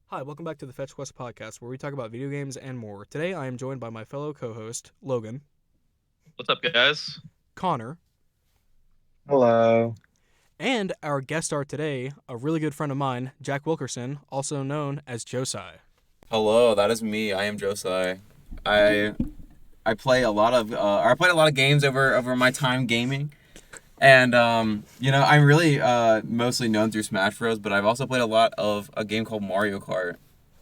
Hi, welcome back to the Fetch Quest podcast, where we talk about video games and more. Today, I am joined by my fellow co-host, Logan, What's up, guys? Connor, Hello. and our guest star today, a really good friend of mine, Jack Wilkerson, also known as Johsai. Hello, that is me. I am Johsai. I I play a lot of I played a lot of games over my time gaming, and I'm really mostly known through Smash Bros. But I've also played a lot of a game called Mario Kart.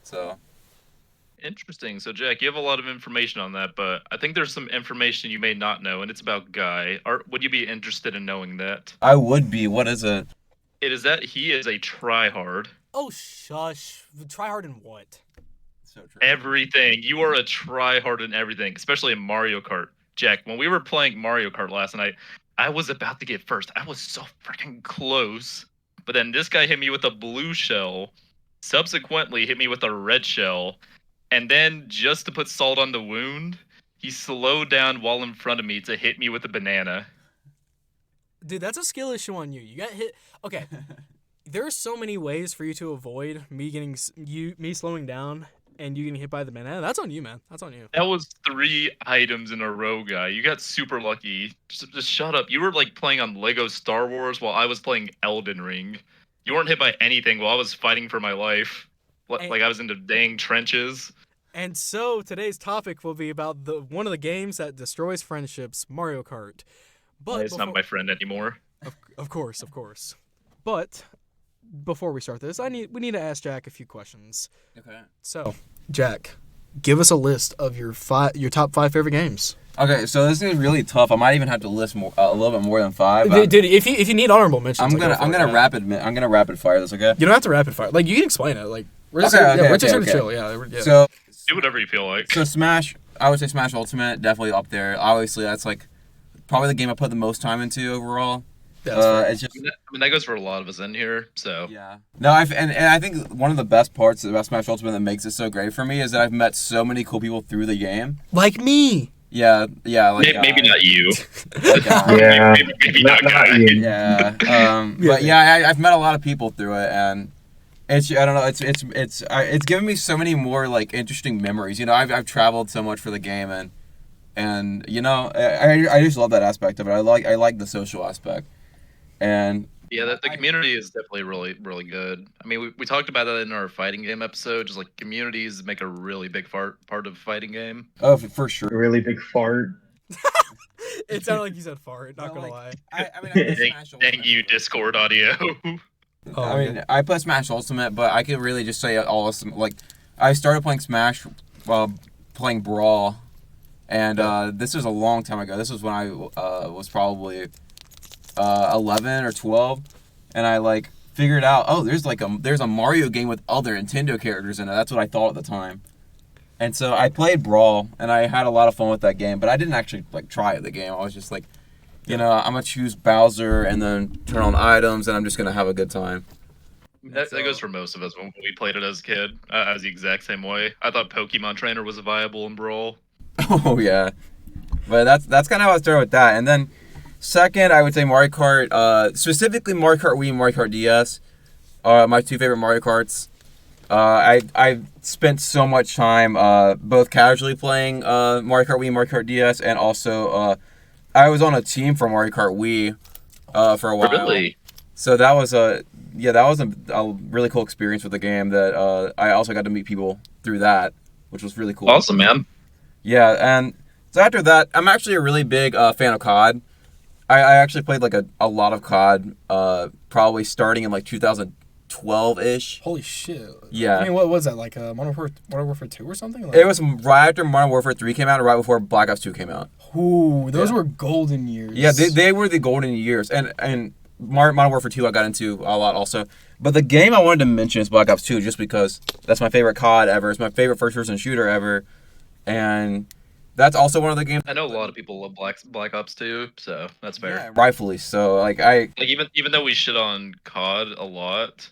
So Interesting. So, Jack, you have a lot of information on that, but I think there's some information you may not know, and it's about Guy. Would you be interested in knowing that? I would be. What is it? It is that he is a tryhard. Oh, shush. Try hard in what? So true. Everything. You are a tryhard in everything, especially in Mario Kart. Jack, when we were playing Mario Kart last night, I was about to get first. I was so freaking close. But then this guy hit me with a blue shell, subsequently hit me with a red shell, and then just to put salt on the wound, he slowed down while in front of me to hit me with a banana. Dude, that's a skill issue on you. You got hit. Okay, there are so many ways for you to avoid me slowing down and you getting hit by the banana. That's on you, man. That's on you. That was 3 items in a row, guy. You got super lucky. Just shut up. You were like playing on Lego Star Wars while I was playing Elden Ring. You weren't hit by anything while I was fighting for my life. Like I was in the dang trenches. And so today's topic will be about one of the games that destroys friendships, Mario Kart. But It's not my friend anymore. Of course. But before we start this, we need to ask Jack a few questions. Okay. So, Jack, give us a list of your top 5 favorite games. Okay, so this is really tough. I might even have to list more, a little bit more than 5. Dude, if you need honorable mentions, I'm gonna rapid fire this. Okay. You don't have to rapid fire. Like, you can explain it. Like, we're just Okay, here to okay. chill. Yeah. So Do whatever you feel like. So Smash, I would say Smash Ultimate, definitely up there. Obviously, that's like probably the game I put the most time into overall. That's fair. It's just I mean, that goes for a lot of us in here. So yeah. No, and I think one of the best parts about Smash Ultimate that makes it so great for me is that I've met so many cool people through the game. Like me. Yeah, like maybe not you. Yeah. Maybe not Not guy. you. Yeah. But yeah, I've met a lot of people through it, and I don't know. It's given me so many more like interesting memories. You know, I've traveled so much for the game, and you know, I just love that aspect of it. I like the social aspect, and Yeah, the community is definitely really, really good. I mean, we talked about that in our fighting game episode. Just like communities make a really big part of a fighting game. oh, for sure. A really big fart. It sounded like you said fart, not No, gonna like, lie. I mean, I play Thank, Smash thank Ultimate. you, Discord audio. Oh, I mean, I play Smash Ultimate, but I could really just say all of like, I started playing Smash while playing Brawl, and this was a long time ago. This was when I was probably 11 or 12, and I like figured out, oh, there's a Mario game with other Nintendo characters in it. That's what I thought at the time. And so I played Brawl, and I had a lot of fun with that game, but I didn't actually like try the game. I was just like, you know, I'm gonna choose Bowser and then turn on items, and I'm just gonna have a good time. That goes for most of us when we played it as a kid. I was the exact same way. I thought Pokemon Trainer was viable in Brawl. Oh yeah, but that's kind of how I started with that. And then second, I would say Mario Kart, specifically Mario Kart Wii and Mario Kart DS, are my 2 favorite Mario Karts. I spent so much time both casually playing Mario Kart Wii and Mario Kart DS, and also I was on a team for Mario Kart Wii for a while. Really? So that was a really cool experience with the game that I also got to meet people through that, which was really cool. Awesome, man. Yeah, and so after that, I'm actually a really big fan of COD. I actually played like a lot of COD, probably starting in like 2012-ish. Holy shit. Yeah. I mean, what was that, like Modern Warfare 2 or something? Like, It was right after Modern Warfare 3 came out and right before Black Ops 2 came out. Ooh, those Yeah. were golden years. Yeah, they were the golden years. And Modern Warfare 2 I got into a lot also. But the game I wanted to mention is Black Ops 2 just because that's my favorite COD ever. It's my favorite first-person shooter ever. And that's also one of the games. I know a lot of people love Black Ops 2, so that's fair. Yeah, rightfully so. Like Like even though we shit on COD a lot,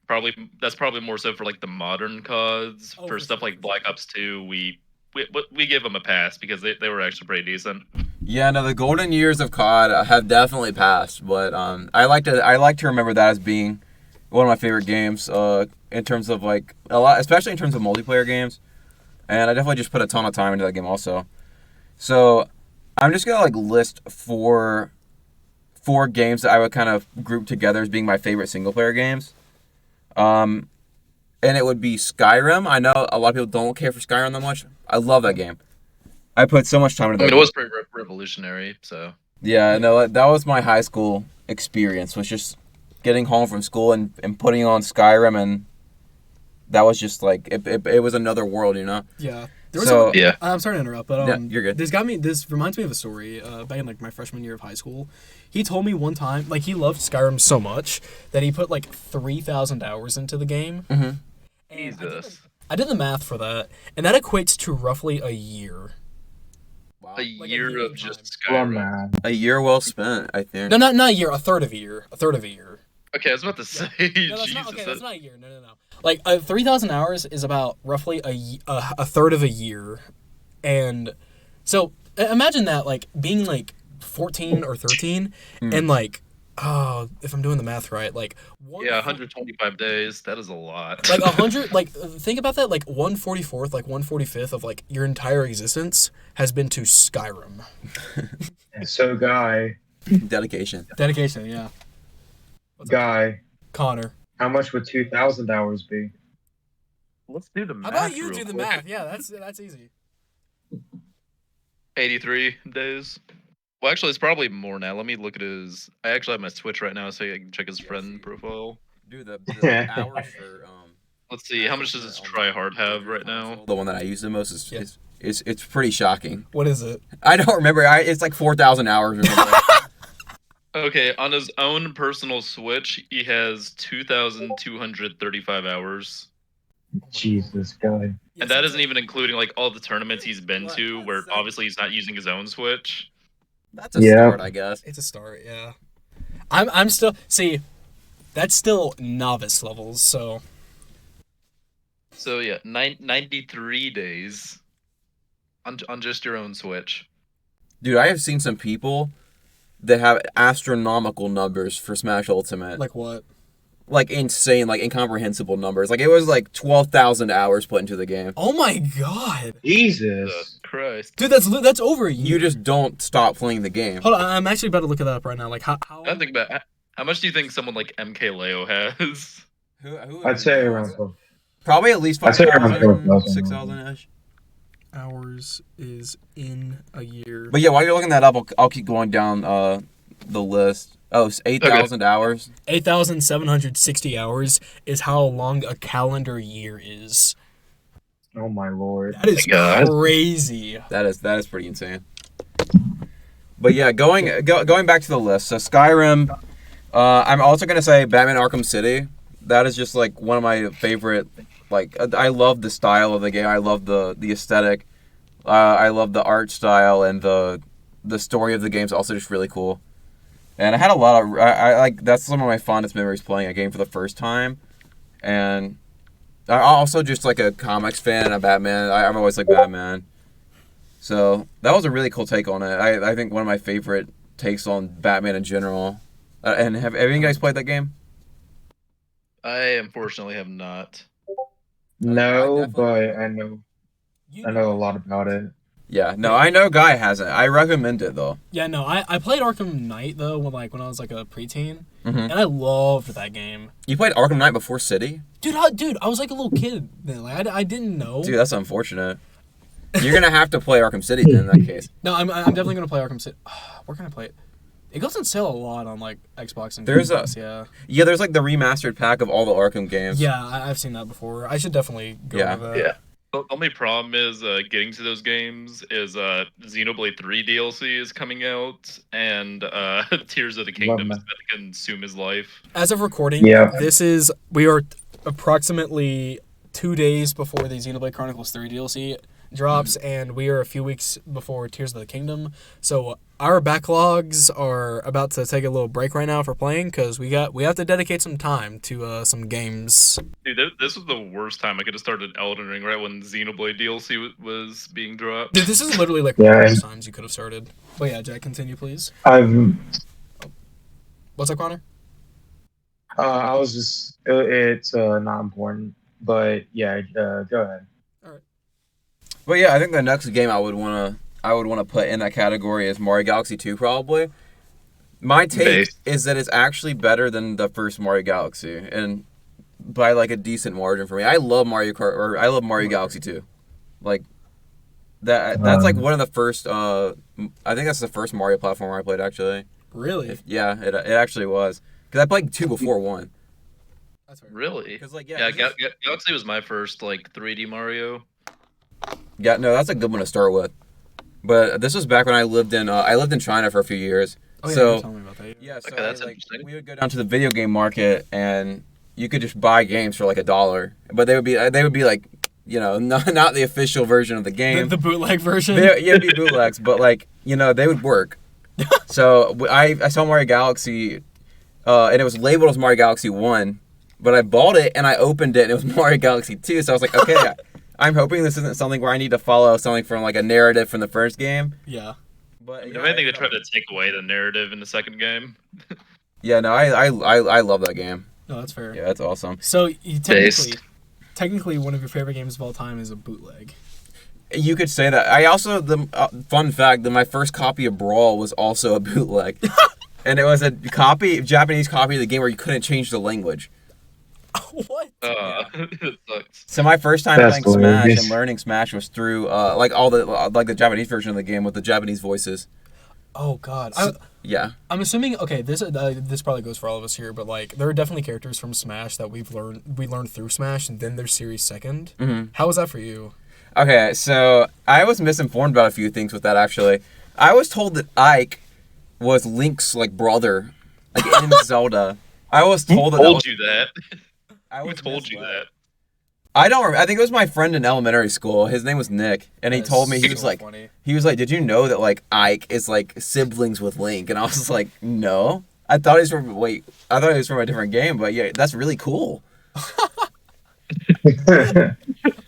that's probably more so for like the modern CODs. Oh, for for stuff sure. like Black Ops 2, we give them a pass because they were actually pretty decent. Yeah, no, the golden years of COD have definitely passed, but I like to remember that as being one of my favorite games. In terms of like a lot, especially in terms of multiplayer games, and I definitely just put a ton of time into that game also. So I'm just gonna like list four games that I would kind of group together as being my favorite single player games. And it would be Skyrim. I know a lot of people don't care for Skyrim that much. I love that game. I put so much time into I that mean, it game. was pretty revolutionary. So Yeah, no, that was my high school experience. Was just getting home from school and putting on Skyrim, and that was just like it was another world, you know. Yeah. yeah. I'm sorry to interrupt, but Yeah, you're good. This reminds me of a story. Back in like my freshman year of high school, he told me one time like he loved Skyrim so much that he put like 3,000 hours into the game. Mm-hmm. And Jesus. I did the math for that, and that equates to roughly a year. Wow. A Like year a of just Well, Skyrim. man. A year well spent, I think. No, not a year. A third of a year. A third of a year. Okay, I was about to say, No, Jesus. that's not okay. That's not a year. No. Like 3,000 hours is about roughly a third of a year, and so imagine that like being like 14 or 13, and like if I'm doing the math right, like Yeah, 125 days. That is a lot. like 100. Like think about that. Like 1/44th, like 1/45th of like your entire existence has been to Skyrim. So, Guy, Dedication. Dedication, yeah. Connor. how much would 2,000 hours be? Let's do the How math. about you real do the quick. math? Yeah, that's easy. 83 days. Well, actually, it's probably more now. Let me look at his. I actually have my Switch right now, so I can check his friend profile. Dude, the hours for Let's see. How much does his tryhard have right now? the one that I use the most is Yeah. it's pretty shocking. What is it? I don't remember. It's like 4,000 hours or something. Okay, on his own personal Switch, he has 2,235 hours. Jesus, Guy. And that isn't even including like all the tournaments he's been to, where obviously he's not using his own Switch. That's a Yeah. start, I guess. It's a start, yeah. I'm still that's still novice levels, so So yeah, 93 days on just your own Switch. Dude, I have seen some people that have astronomical numbers for Smash Ultimate. like what? Like insane, like incomprehensible numbers. Like it was like 12,000 hours put into the game. Oh my god. Jesus. Jesus Christ. Dude, that's over a year. You just don't stop playing the game. Hold on, I'm actually about to look it up right now. Like how I think about how much do you think someone like MKLeo has? I'd say around 12. Probably at least I'd say around 5,000, 12,000. 6,000-ish. hours is in a year. But yeah, while you're looking that up, I'll keep going down the list. Oh, it's 8,000 hours. 8,760 hours is how long a calendar year is. Oh, my Lord. That is God. crazy. That is pretty insane. But yeah, going back to the list. So Skyrim. I'm also gonna say Batman Arkham City. That is just like one of my favorite. Like I love the style of the game. I love the aesthetic. I love the art style, and the story of the game is also just really cool. And I had a lot of I like that's some of my fondest memories playing a game for the first time. And I'm also just like a comics fan and a Batman. I've always liked Batman. So that was a really cool take on it. I think one of my favorite takes on Batman in general. And have you guys played that game? I unfortunately have not. No, definitely- but I know a lot about it. Yeah, no, I know Guy hasn't. I recommend it though. Yeah, no, I played Arkham Knight though when I was like a preteen, Mhm. and I loved that game. You played Arkham Knight before City? Dude, I was like a little kid then. Like I didn't know. Dude, that's unfortunate. You're gonna have to play Arkham City then in that case. No, I'm definitely gonna play Arkham City. Where can I play it? It goes on sale a lot on like Xbox and There's Game a- Pass, yeah. Yeah, there's like the remastered pack of all the Arkham games. Yeah, I've seen that before. I should definitely go Yeah. over that. Yeah. The only problem is getting to those games is Xenoblade 3 DLC is coming out, and Tears of the Kingdom is that. about to consume his life. As of recording, Yeah. we are approximately 2 days before the Xenoblade Chronicles 3 DLC drops, and we are a few weeks before Tears of the Kingdom. So our backlogs are about to take a little break right now for playing because we have to dedicate some time to some games. Dude, this was the worst time I could have started Elden Ring right when Xenoblade DLC was being dropped. Dude, this is literally like Yeah. one of those times you could have started. But yeah, Jack, continue please. I've What's up, Connor? I was just, it's not important, but yeah, go ahead. But yeah, I think the next game I would wanna put in that category is Mario Galaxy 2 probably. My take is that it's actually better than the first Mario Galaxy, and by like a decent margin for me. I love Mario Kart, or I love Mario Galaxy 2. Like that's like one of the first. I think that's the first Mario platformer I played actually. Really? Yeah, it actually was. Because I played 2 before 1. That's right. Really? Cause Galaxy was my first like 3D Mario. Yeah, no, that's a good one to start with. But this was back when I lived in China for a few years. Oh yeah, so tell me about that. yeah, so Okay, that's interesting. we would go down to the video game market and you could just buy games for like $1, but they would be like, you know, not the official version of the game. The bootleg version. It'd be bootlegs, but like, you know, they would work. So I saw Mario Galaxy, and it was labeled as Mario Galaxy 1, but I bought it and I opened it and it was Mario Galaxy 2. So I was like, okay, I'm hoping this isn't something where I need to follow something from like a narrative from the first game. Yeah. But if anything, they tried to take away the narrative in the second game. Yeah, no, I love that game. No, that's fair. Yeah, that's awesome. So technically, one of your favorite games of all time is a bootleg. You could say that. I also fun fact that my first copy of Brawl was also a bootleg, and it was a Japanese copy of the game where you couldn't change the language. What? It sucks. So my first time That's playing Smash hilarious. and learning Smash was through the Japanese version of the game with the Japanese voices. Oh God. Yeah. I'm assuming. Okay, this probably goes for all of us here, but like there are definitely characters from Smash that we learned through Smash, and then there's Series Second. Mm-hmm. How was that for you? Okay, so I was misinformed about a few things with that actually. I was told that Ike was Link's like brother, like in Zelda. I was told Who told you that? Who told you that? I don't remember. I think it was my friend in elementary school. His name was Nick, and he told me, he was like, did you know that like Ike is like siblings with Link? And I was like, no. I thought he was from a different game, but yeah, that's really cool.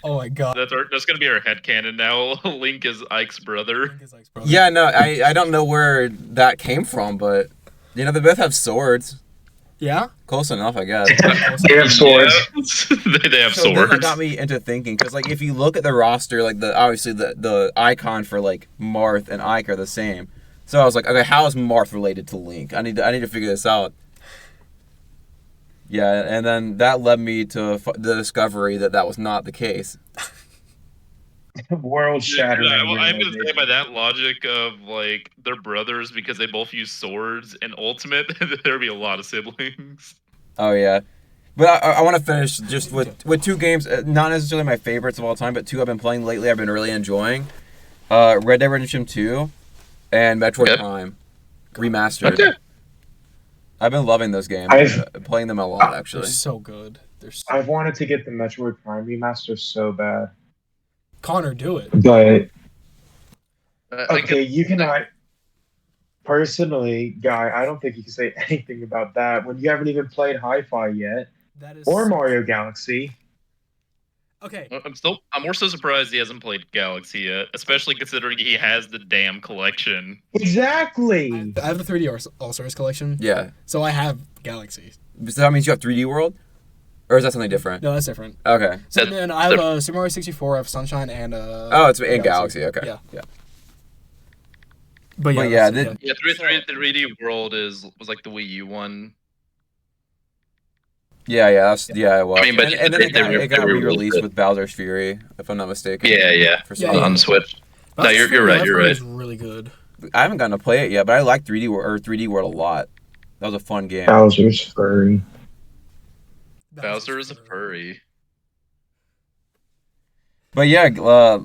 Oh my God. That's gonna be our headcanon now. Link is Ike's brother. Yeah, no, I don't know where that came from, but you know, they both have swords. Yeah? Close enough, I guess. They have swords. Yeah. They have So then that swords. got me into thinking, because like if you look at the roster, like obviously the icon for like Marth and Ike are the same. So I was like, okay, how is Marth related to Link? I need to figure this out. Yeah, and then that led me to the discovery that was not the case. World shattering. I'm gonna say by that logic of like they're brothers because they both use swords and ultimate, there'd be a lot of siblings. Oh yeah, but I want to finish just with 2 games, not necessarily my favorites of all time, but 2 I've been playing lately. I've been really enjoying, Red Dead Redemption 2, and Metroid Prime Remastered. Okay. I've been loving those games. Playing them a lot actually. They're so good. I've wanted to get the Metroid Prime remaster so bad. Connor, do it. But okay, you cannot. Personally, Guy, I don't think you can say anything about that when you haven't even played Hi-Fi yet, or Mario Galaxy. Okay. I'm more so surprised he hasn't played Galaxy yet, especially considering he has the damn collection. Exactly. I have the 3D All-Stars collection. Yeah. So I have Galaxy. So that means you have 3D World, or is that something different? No, that's different. Okay. So then I have Super Mario 64, I have Sunshine, and oh, it's in Galaxy. Okay. Yeah. But yeah, 3D World was like the Wii U one. Yeah, it was. I mean, but and then it got re-released with Bowser's Fury, if I'm not mistaken. Yeah. On the Switch. No, you're right. You're right. It's really good. I haven't gotten to play it yet, but I like 3D World a lot. That was a fun game. Bowser's furry. Bowser is a furry. But yeah,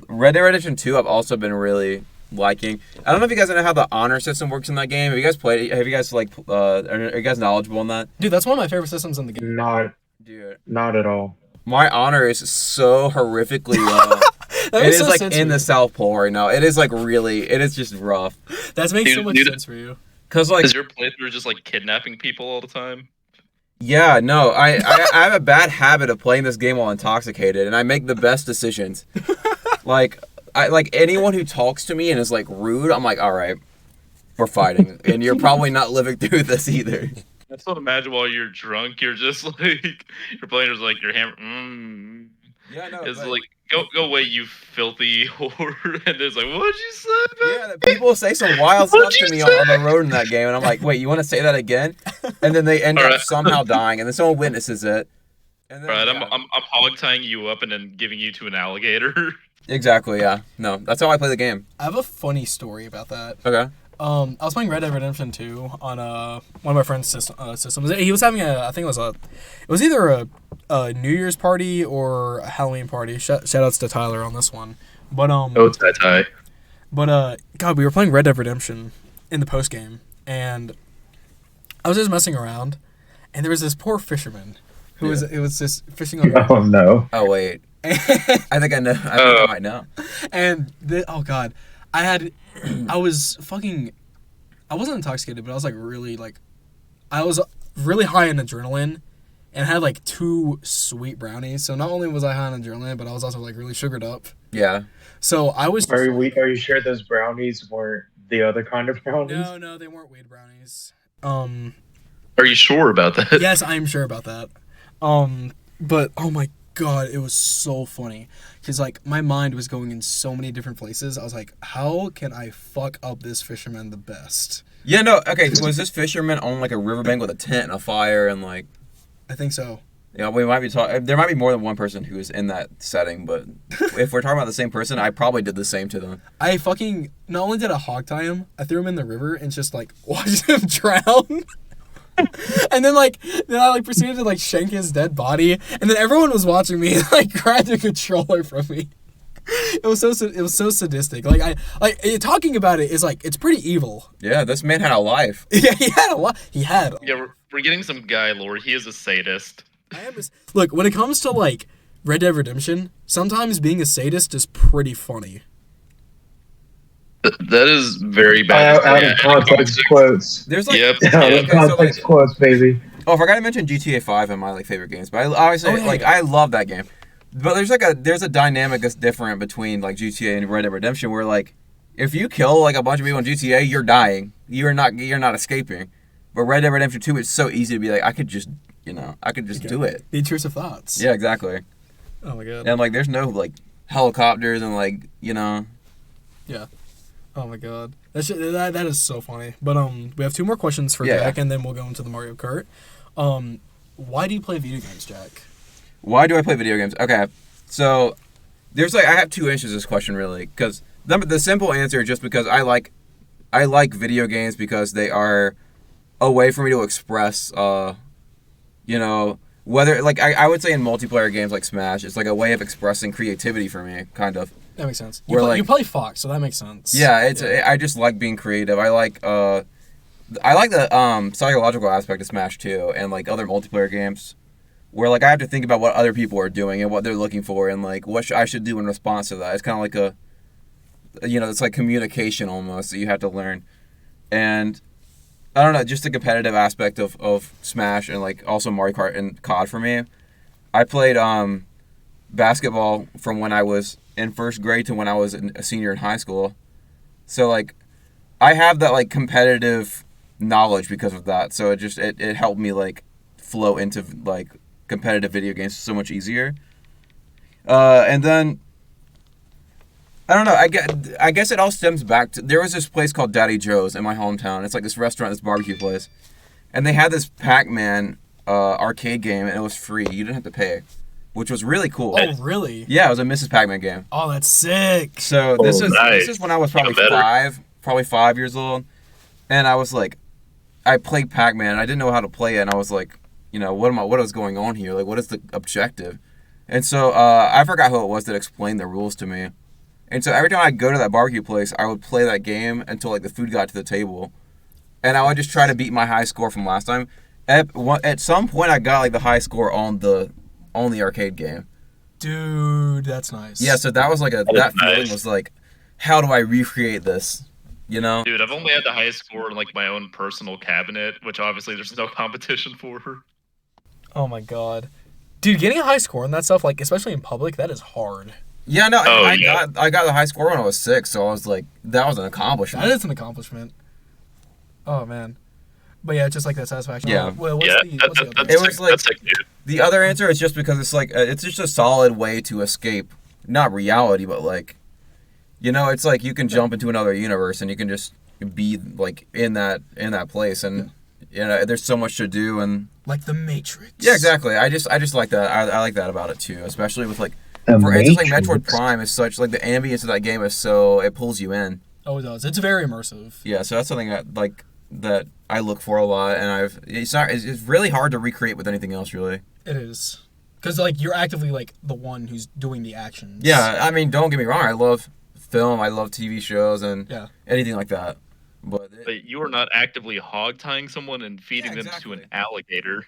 Red Dead Redemption 2 I've also been really liking. I don't know if you guys know how the honor system works in that game. Have you guys played it? Have you guys are you guys knowledgeable on that? Dude, that's one of my favorite systems in the game. Not at all. My honor is so horrifically low. It is like in the South Pole right now. It is like really, it is just rough. That makes so much sense for you. Cause like, is your playthrough just like kidnapping people all the time? Yeah, no, I have a bad habit of playing this game while intoxicated, and I make the best decisions. Like anyone who talks to me and is like rude, I'm like, all right, we're fighting, and you're probably not living through this either. just don't imagine while you're drunk, you're just like you're playing just like your hammer. Yeah, no. It's But, like go away, you filthy whore. And it's like, what'd you say, man? yeah, people say some wild What'd stuff to you me say? on the road in that game, and I'm like, wait, you want to say that again? And then they end up Alright. somehow dying, and then someone witnesses it. And then, Right, yeah. I'm hog tying you up and then giving you to an alligator. Exactly, yeah. No, that's how I play the game. I have a funny story about that. Okay. I was playing Red Dead Redemption 2 on one of my friend's systems. He was having I think it was either a New Year's party or a Halloween party. Shout outs to Tyler on this one. But Oh, tie. But God, we were playing Red Dead Redemption in the post game, and I was just messing around, and there was this poor fisherman who was just fishing on. Oh no. Oh wait. I think I know. I think I might know. And oh God, I wasn't intoxicated, but I was I was really high in adrenaline, and had like 2 sweet brownies. So not only was I high on adrenaline, but I was also like really sugared up. Yeah. So I was. Are you sure those brownies weren't the other kind of brownies? No, they weren't weed brownies. Are you sure about that? Yes, I am sure about that. But oh my God, it was so funny because like my mind was going in so many different places. I was like, how can I fuck up this fisherman the best? Yeah, no, okay, was this fisherman on like a riverbank with a tent and a fire and like... I think so. Yeah, we might be talking... There might be more than one person who is in that setting, but if we're talking about the same person, I probably did the same to them. I fucking... Not only did I hog tie him, I threw him in the river and just like watched him drown. And then I proceeded to like shank his dead body, and then everyone was watching me and like grabbed a controller from me. It was so sadistic. Talking about it is like it's pretty evil. Yeah, this man had a life. Yeah, he had a lot. Yeah, we're getting some guy lore. He is a sadist. Look, when it comes to like Red Dead Redemption, sometimes being a sadist is pretty funny. That is very bad. Out of context quotes. There's like... Yep. Out of context quotes, baby. Oh, I forgot to mention GTA 5 in my like favorite games, but I obviously I love that game. But there's a dynamic that's different between like GTA and Red Dead Redemption where like if you kill like a bunch of people in GTA, you're dying. You're not escaping. But Red Dead Redemption 2, it's so easy to be like I could just do it. The intrusive thoughts. Yeah, exactly. Oh my God. And like there's no like helicopters and like, you know. Yeah. Oh my God. That is so funny. But we have 2 more questions for Jack, and then we'll go into the Mario Kart. Why do you play video games, Jack? Why do I play video games? Okay, so there's I have 2 answers to this question really, because the simple answer is just because I like video games because they are a way for me to express, you know, whether like I would say in multiplayer games like Smash, it's like a way of expressing creativity for me, kind of. That makes sense. You play Fox, so that makes sense. Yeah, I just like being creative. I like the psychological aspect of Smash too, and like other multiplayer games, where like I have to think about what other people are doing and what they're looking for, and like what I should do in response to that. It's kind of like it's like communication almost that you have to learn, and I don't know, just the competitive aspect of Smash and like also Mario Kart and COD for me. I played basketball from when I was in first grade to when I was a senior in high school. So like I have that like competitive knowledge because of that. So it helped me like flow into like competitive video games so much easier. And then I don't know, I guess it all stems back to there was this place called Daddy Joe's in my hometown. It's like this restaurant, this barbecue place. And they had this Pac-Man arcade game and it was free. You didn't have to pay. Which was really cool. Oh, really? Yeah, it was a Mrs. Pac-Man game. Oh, that's sick. So this is when I was probably 5 years old, and I was like, I played Pac-Man, and I didn't know how to play it, and I was like, you know, what is going on here? Like, what is the objective? And so I forgot who it was that explained the rules to me, and so every time I'd go to that barbecue place, I would play that game until like the food got to the table, and I would just try to beat my high score from last time. At some point, I got like the high score on the arcade game. Dude, that's nice. Yeah, so that was like that feeling was like, how do I recreate this? You know? Dude, I've only had the highest score in like my own personal cabinet, which obviously there's no competition for. Oh my God. Dude, getting a high score on that stuff, like especially in public, that is hard. Yeah, no, I got the high score when I was 6, so I was like, that was an accomplishment. That is an accomplishment. Oh man. But yeah, just like that satisfaction. Yeah. Well, what's Yeah, what's the other? It was like- that's sick, dude. The other answer is just because it's like it's just a solid way to escape, not reality, but like, it's like you can jump into another universe and you can just be like in that place, and there's so much to do, and Like the Matrix. yeah, exactly. I just like that. I like that about it too, especially with like The for instance, like Metroid Matrix. Prime is such like the ambience of that game is so it pulls you in. Oh, it does. It's very immersive. Yeah, so that's something that I look for a lot, and it's really hard to recreate with anything else, really. It is. Because, like, you're actively, like, the one who's doing the actions. Yeah, I mean, don't get me wrong. I love film. I love TV shows and Yeah. anything like that. But You are not actively hog tying someone and feeding Yeah, them to exactly. an alligator.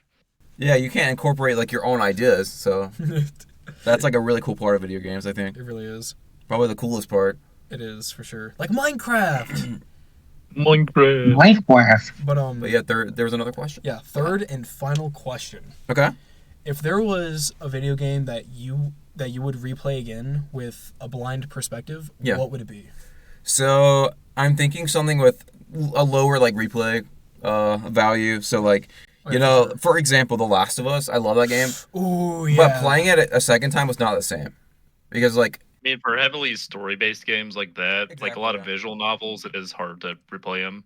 yeah, you can't incorporate like your own ideas. So that's like a really cool part of video games. I think It really is. probably the coolest part. It is, for sure. Like Minecraft! Minecraft. Minecraft. But yeah, there was another question. Yeah, third and final question. Okay. If there was a video game that you would replay again with a blind perspective, Yeah. what would it be? So I'm thinking something with a lower like replay value. So like for example, The Last of Us. I love that game, Ooh, yeah. but playing it a second time was not the same because like. I mean, for heavily story-based games like that, like a Exactly, lot of yeah. visual novels, it is hard to replay them.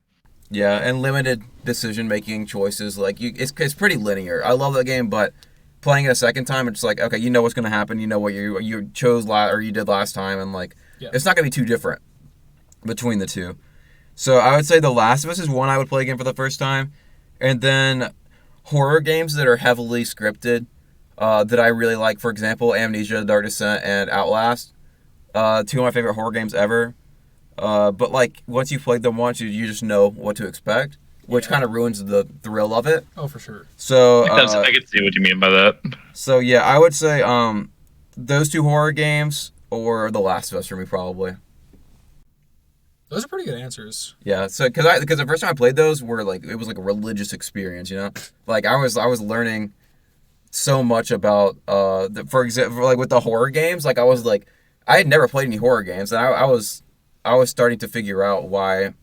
Yeah, and limited decision-making choices. Like it's pretty linear. I love that game, but playing it a second time, it's like okay, you know what's gonna happen. You know what you chose or you did last time, and like it's not gonna be too different between the two. So I would say The Last of Us is one I would play again for the first time, and then horror games that are heavily scripted that I really like. For example, Amnesia, Dark Descent, and Outlast. Two of my favorite horror games ever. But like once you've played them once, you just know what to expect, which kind of ruins the thrill of it. Oh, for sure. So I can see what you mean by that. so yeah, I would say those two horror games or The Last of Us for me probably. Those are pretty good answers. Yeah, so because the first time I played those it was like a religious experience, like I was learning so much about for example like with the horror games, like I had never played any horror games, and I was starting to figure out why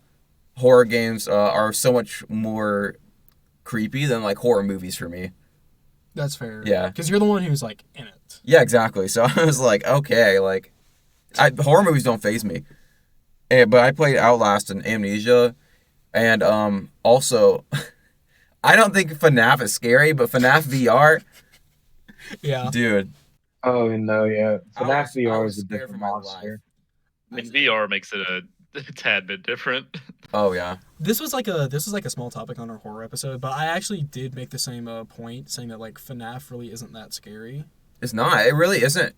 horror games are so much more creepy than like horror movies for me. That's fair. Yeah. Because you're the one who's, like, in it. Yeah, exactly. So I was like, okay, like horror movies don't faze me. But I played Outlast and Amnesia, and also I don't think FNAF is scary, but FNAF VR, Yeah. dude. Oh no, yeah. I FNAF was VR is a scared for different my monster. In VR makes it a tad bit different. Oh yeah. This was like a small topic on our horror episode, but I actually did make the same point, saying that, like, FNAF really isn't that scary. It's not. It really isn't.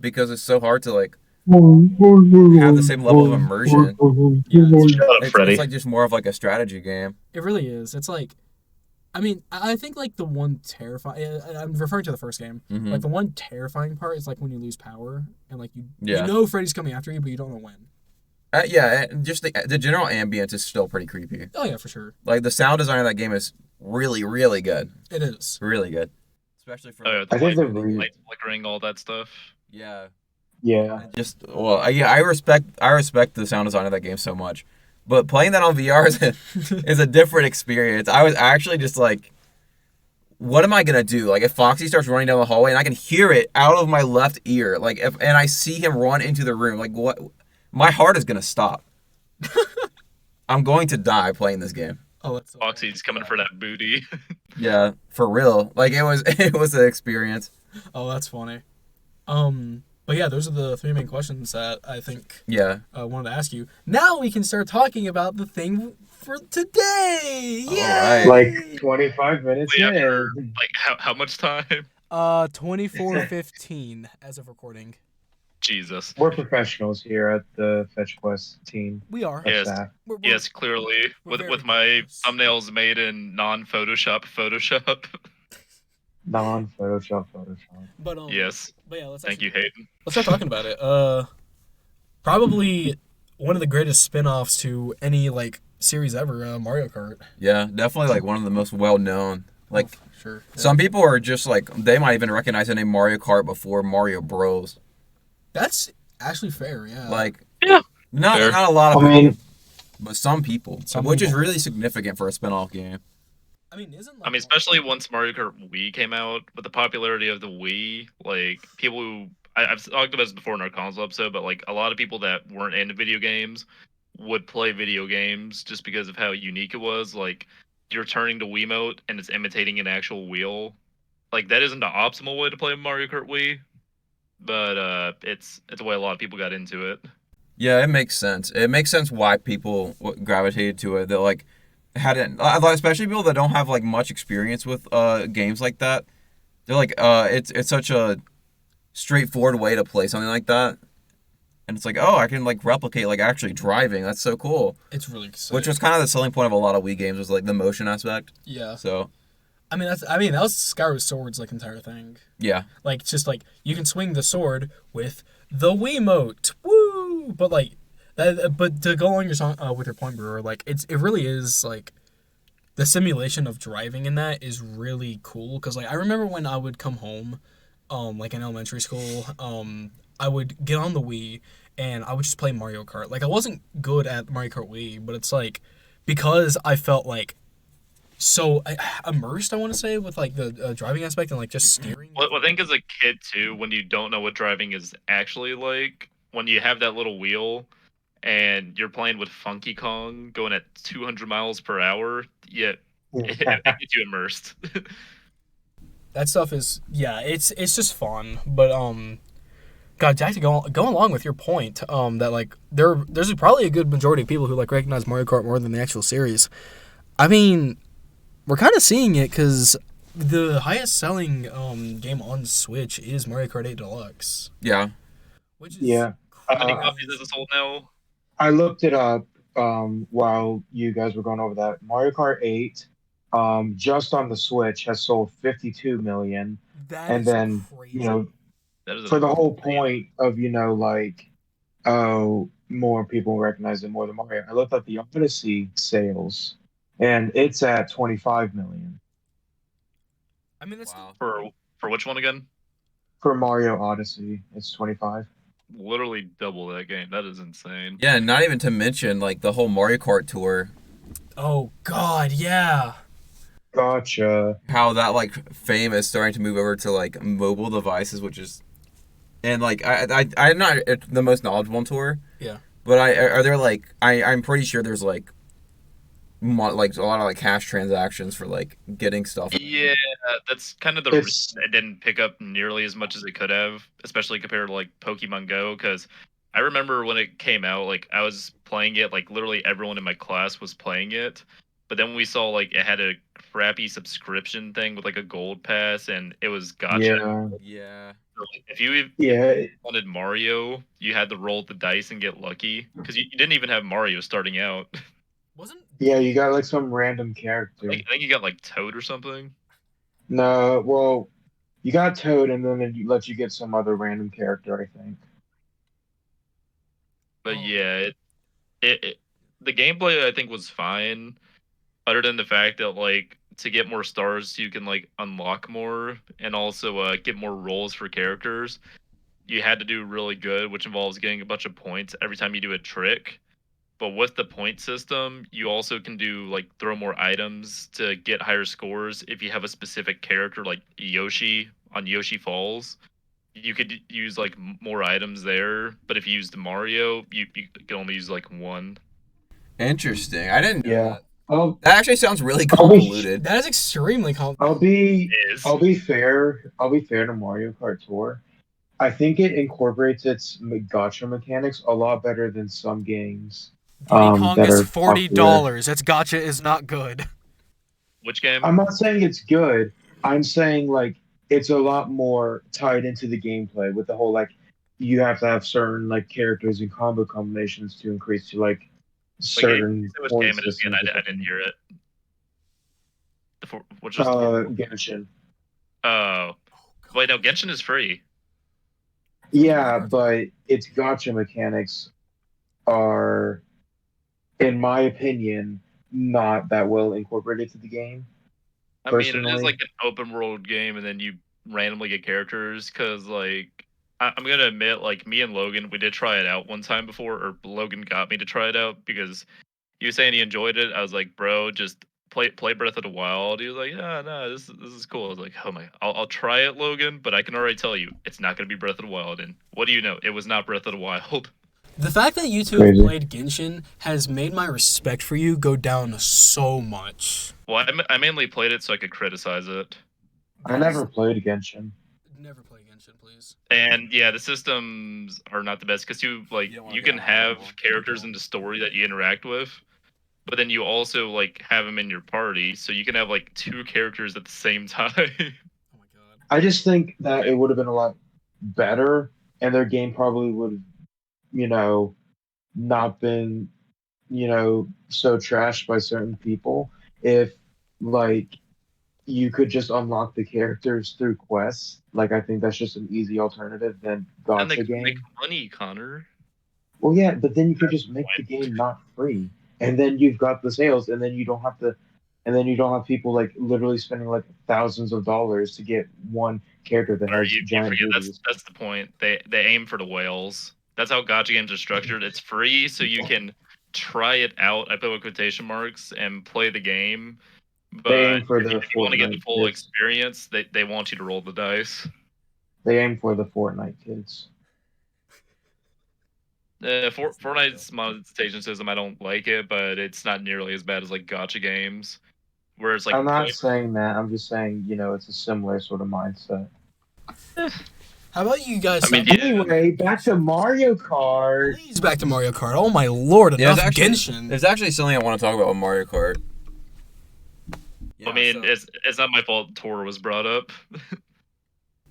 Because it's so hard to like have the same level of immersion. Yeah, Shut up, Freddy. It's like just more of like a strategy game. it really is. It's like, I mean, I think, like, the one terrifying... I'm referring to the first game. Mhm. Like, the one terrifying part is, like, when you lose power, and, like, you Yeah. know Freddy's coming after you, but you don't know when. Yeah, and just the general ambience is still pretty creepy. Oh, yeah, for sure. Like the sound design of that game is really, really good. It is. Really good. Especially for The I think light, the light flickering, all that stuff. yeah. Yeah. I respect the sound design of that game so much, but playing that on VR is a different experience. I was actually just like, what am I gonna do? Like if Foxy starts running down the hallway and I can hear it out of my left ear, like and I see him run into the room, like what? My heart is gonna stop. I'm going to die playing this game. Oh, that's so Foxy's coming for that booty. Yeah, for real. Like it was an experience. Oh, that's funny. But yeah, those are the three main questions that I think Yeah. I wanted to ask you. Now we can start talking about the thing for today. All Yay! right. Like 25 minutes Wait, in. after, like how much time? 24:15 as of recording. Jesus. We're professionals here at the Fetch Quest team. We are. of Yes. staff. We're- Yes, clearly. we're With very my close. thumbnails made in non-Photoshop Photoshop. Non-Photoshop. But Yes. But yeah, let's Thank you, Hayden. Let's start talking about it. Probably one of the greatest spin-offs to any like series ever, Mario Kart. Yeah, definitely like one of the most well known. Like Sure. Yeah. some people are just like they might even recognize the name Mario Kart before Mario Bros. That's actually fair. Yeah. Like Yeah. not Fair. not a lot I of mean, people, but some people, Some which is people. really significant for a spin-off game. I mean, isn't I mean, especially once Mario Kart Wii came out, with the popularity of the Wii, like people who I've talked about this before in our console episode, but like a lot of people that weren't into video games would play video games just because of how unique it was. Like you're turning to Wiimote and it's imitating an actual wheel. Like that isn't the optimal way to play Mario Kart Wii, but it's a way a lot of people got into it. Yeah, it makes sense. It makes sense why people gravitated to it. They're like hadn't, especially people that don't have like much experience with games like that. They're like it's such a straightforward way to play something like that. And it's like, oh, I can like replicate like actually driving. That's so cool. It's really sick. Which was kind of the selling point of a lot of Wii games was like the motion aspect. Yeah. So I mean that was Skyward Sword's like entire thing. yeah. Like just like you can swing the sword with the Wiimote. Woo! But like that but to go on your song with your point, Brewer, like it really is like the simulation of driving in that is really cool cuz like I remember when I would come home like in elementary school, I would get on the Wii and I would just play Mario Kart. Like I wasn't good at Mario Kart Wii, but it's like because I felt like so immersed, I want to say, with like the driving aspect and like just steering. Well, I think as a kid too, when you don't know what driving is actually like, when you have that little wheel and you're playing with Funky Kong going at 200 miles per hour, yeah, it gets you immersed. That stuff is it's just fun, but God, Jack, to go along with your point, that like there's probably a good majority of people who like recognize Mario Kart more than the actual series. I mean, we're kind of seeing it because the highest selling game on Switch is Mario Kart 8 Deluxe. Yeah. Which is Yeah. How many copies is it sold now? I looked it up while you guys were going over that. Mario Kart 8, just on the Switch, has sold 52 million. That and is then, crazy. you know, That is for the whole point of, you know, like, oh, more people recognize it more than Mario. I looked at the Odyssey sales, and it's at 25 million I mean, that's Wow. for which one again? for Mario Odyssey. It's 25. Literally double that game. That is insane. Yeah, not even to mention like the whole Mario Kart tour. oh God, yeah. Gotcha. How that like fame is starting to move over to like mobile devices, which is, and like I'm not the most knowledgeable on tour. Yeah. But are there like I'm pretty sure there's like like a lot of like cash transactions for like getting stuff. Yeah, that's kind of the reason it didn't pick up nearly as much as it could have, especially compared to like Pokemon Go. Because I remember when it came out, like I was playing it, like literally everyone in my class was playing it. But then we saw like it had a crappy subscription thing with like a gold pass, and it was gotcha. Yeah. Yeah. So, like, if you Yeah. wanted Mario, you had to roll the dice and get lucky because you didn't even have Mario starting out. Wasn't Yeah, you got like some random character. I think you got like Toad or something. No, well, you got Toad, and then it lets you get some other random character, I think. But yeah, it the gameplay I think was fine, other than the fact that like to get more stars you can like unlock more and also get more roles for characters. You had to do really good, which involves getting a bunch of points every time you do a trick. But with the point system, you also can do like throw more items to get higher scores if you have a specific character like Yoshi on Yoshi Falls. You could use like more items there, but if you used Mario, you can only use like one. Interesting. I didn't know Yeah. that. I'll That actually sounds really I'll be- convoluted. that is extremely complicated. I'll be fair. I'll be fair to Mario Kart Tour. I think it incorporates its gacha mechanics a lot better than some games. Diddy Kong that is are $40. That's gotcha is not good. Which game? I'm not saying it's good. I'm saying like it's a lot more tied into the gameplay with the whole like you have to have certain like characters and combo combinations to increase to like certain Which point game it is again? systems. I didn't hear it. Which was Genshin. oh wait, no, Genshin is free. Yeah, but its gacha mechanics are, in my opinion, not that well incorporated to the game. I mean, it is Personally. like an open world game, and then you randomly get characters. Because like, I'm gonna admit, like me and Logan, we did try it out one time before, or Logan got me to try it out because he was saying he enjoyed it. I was like, bro, just play Breath of the Wild. He was like, yeah, no, this is cool. I was like, oh my, I'll try it, Logan, but I can already tell you, it's not gonna be Breath of the Wild. And what do you know? It was not Breath of the Wild. The fact that you two have Crazy. played Genshin has made my respect for you go down so much. Well, I mainly played it so I could criticize it. I never played Genshin. Never play Genshin, please. And yeah, the systems are not the best because You don't wanna you get can on have level. characters in the story that you interact with, but then you also like have them in your party, so you can have like 2 characters at the same time. Oh my god. I just think that it would have been a lot better, and their game probably would have, not been, so trashed by certain people if, like, you could just unlock the characters through quests. Like, I think that's just an easy alternative than And they gacha can make game. money, Connor. Well, yeah, but then you could just make fine. the game not free, and then you've got the sales, and then you don't have to, and then you don't have people like literally spending like thousands of dollars to get one character that Or has you giant forget boobies. that's the point. They aim for the whales. That's how gacha games are structured. It's free, so you can try it out. I put with quotation marks and play the game. But They aim for the if you want to get the Fortnite full kids. experience, they want you to roll the dice. They aim for the Fortnite kids. Fortnite's monetization system, I don't like it, but it's not nearly as bad as like gacha games, where it's like I'm not saying that. I'm just saying, it's a similar sort of mindset. How about you guys? I mean, stop- yeah. Anyway, back to Mario Kart. Please back to Mario Kart. Oh my lord, Yeah, enough Genshin. there's actually something I want to talk about with Mario Kart. I mean, it's not my fault Tor was brought up.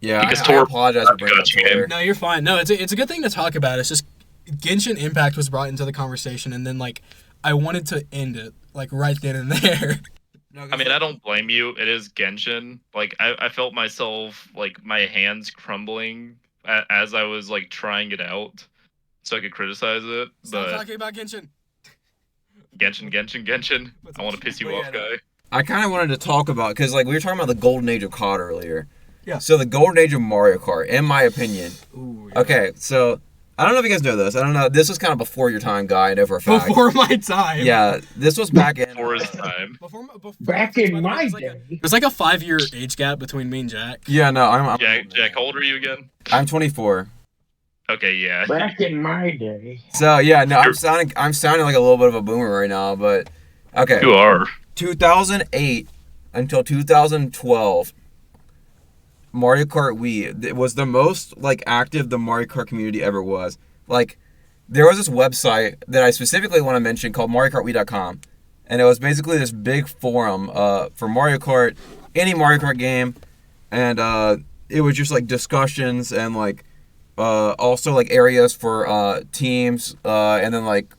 yeah, because I Tor- apologize for bringing up Gotcha game. Tor. No, you're fine. No, it's a good thing to talk about. It's just Genshin Impact was brought into the conversation, and then like I wanted to end it like right then and there. No, I mean, I don't blame you. It is Genshin. Like, I felt myself, like, my hands crumbling as I was, like, trying it out so I could criticize it. Stop But talking about Genshin. Genshin. I want to piss you But off, yeah, guy. I kind of wanted to talk about, because like we were talking about the golden age of COD earlier. Yeah. So the golden age of Mario Kart, in my opinion. Ooh, yeah. Okay, so I don't know if you guys know this. I don't know. This was kind of before your time, guy. I know for a fact. Before my time. Yeah, this was back in. Before his time. Before Back by in the way, my it was day. it was like a 5-year age gap between me and Jack. Yeah, no, I'm Jack, how old are you again? I'm 24. Okay, yeah. Back in my day. So yeah, no, I'm sounding like a little bit of a boomer right now, but okay. You are. 2008 until 2012, Mario Kart Wii it was the most like active the Mario Kart community ever was. Like, there was this website that I specifically want to mention called MarioKartWii.com, and it was basically this big forum for Mario Kart, any Mario Kart game, and it was just like discussions and like also like areas for teams, and then like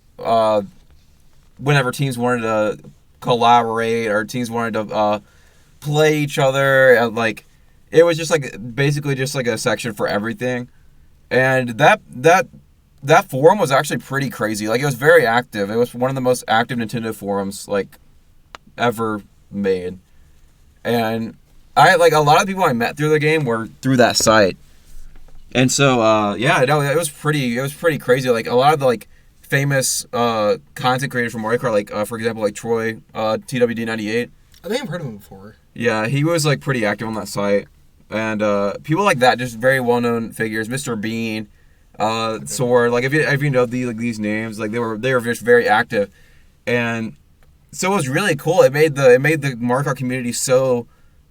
whenever teams wanted to collaborate or teams wanted to play each other, and like it was just like basically just like a section for everything, and that forum was actually pretty crazy. Like, it was very active. It was one of the most active Nintendo forums like ever made, and I like a lot of people I met through the game were through that site. And so yeah, no, it was pretty crazy. Like, a lot of the like famous content creators from Mario Kart, like for example, like Troy, TWD98. I think I've heard of him before. Yeah, he was like pretty active on that site, and people like that, just very well known figures. Mr. Bean, Sword, like if you know these names, like they were just very active, and so it was really cool. It made the Mario Kart community so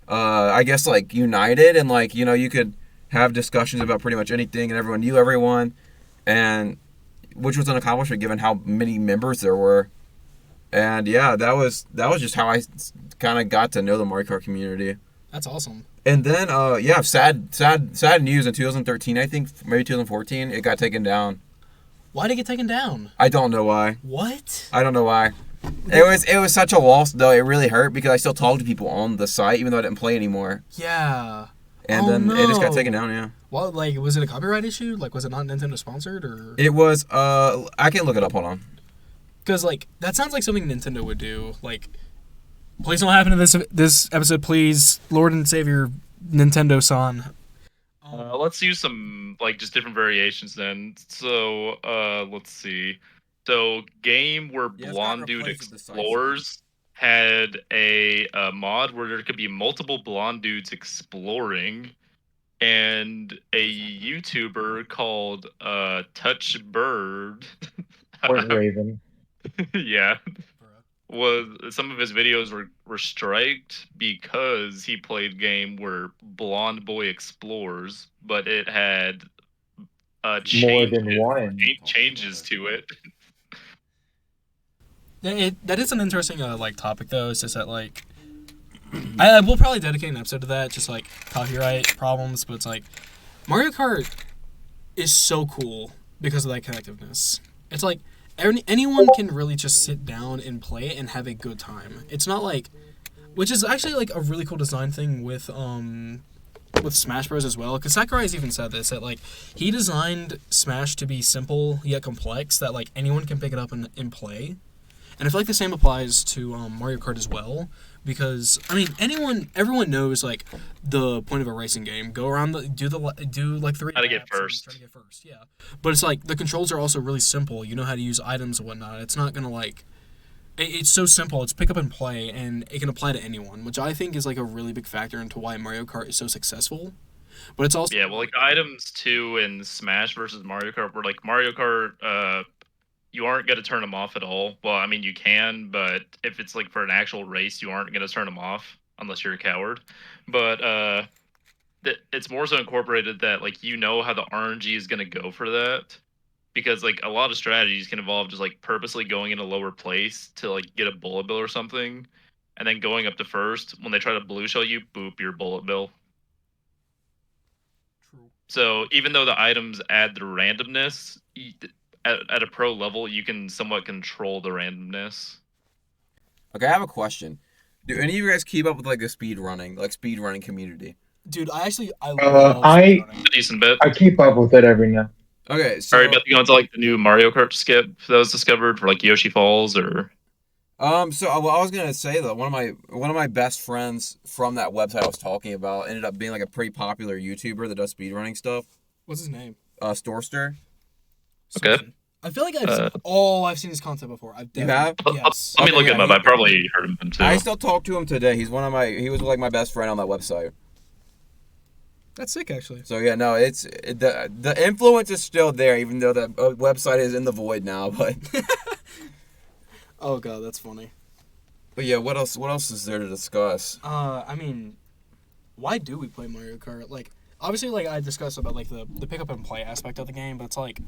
I guess like united, and like you could have discussions about pretty much anything, and everyone knew everyone, and which was an accomplishment given how many members there were. And yeah, that was just how I kind of got to know the Mario Kart community. That's awesome. And then yeah, sad news in 2013, I think maybe 2014, it got taken down. Why did it get taken down? I don't know why. What? I don't know why. It was such a loss though. It really hurt because I still talked to people on the site even though I didn't play anymore. Yeah. And then it just got taken down. Yeah. Well, like, was it a copyright issue? Like, was it not Nintendo sponsored or? It was. I can look it up. Hold on. Because like that sounds like something Nintendo would do. Like, please don't happen to this episode, please, Lord and Savior Nintendo-san. Let's use some like just different variations then. So let's see. So game where Yeah, it's blonde got dude replaced with the side explores had a mod where there could be multiple blonde dudes exploring, and a YouTuber called Touch Bird. Point Raven. Yeah, was some of his videos were striked because he played game where blonde boy explores, but it had More than one. changes to it. That is an interesting like topic though. It's just that like I will probably dedicate an episode to that, just like copyright problems. But it's like Mario Kart is so cool because of that connectiveness. It's like anyone can really just sit down and play it and have a good time. It's not like, which is actually like a really cool design thing with Smash Bros as well. Because Sakurai's even said this, that like he designed Smash to be simple yet complex, that like anyone can pick it up and play. And I feel like the same applies to Mario Kart as well, because I mean, everyone knows like the point of a racing game: go around do like 3 How to get laps and first. try to get first, yeah. But it's like the controls are also really simple. You know how to use items and whatnot. It's not gonna like, it's so simple. It's pick up and play, and it can apply to anyone, which I think is like a really big factor into why Mario Kart is so successful. But it's also Yeah, well, like items too in Smash versus Mario Kart, where like Mario Kart, you aren't going to turn them off at all. Well, I mean, you can, but if it's like for an actual race, you aren't going to turn them off unless you're a coward. But it's more so incorporated that like you know how the RNG is going to go for that, because like a lot of strategies can involve just like purposely going in a lower place to like get a bullet bill or something, and then going up to first. When they try to blue shell you, boop, your bullet bill. true. So even though the items add the randomness, at a pro level, you can somewhat control the randomness. Okay, I have a question. Do any of you guys keep up with like the speedrunning community? Dude, I love I- speedrunning. A decent bit. I keep up with it every now. Okay, so Are you about to go into like the new Mario Kart skip that was discovered for like Yoshi Falls or? what I was gonna say though, one of my best friends from that website I was talking about ended up being like a pretty popular YouTuber that does speedrunning stuff. What's his name? Storster. Okay. I feel like I've seen his content before. You have? Yes. Let me Okay, look yeah, him up. I probably heard of him too. I still talk to him today. He was like my best friend on that website. That's sick, actually. So yeah, no, the influence is still there, even though the website is in the void now. But Oh god, that's funny. yeah, what else is there to discuss? I mean, why do we play Mario Kart? Like, obviously, like I discussed about like the pick up and play aspect of the game, but it's like,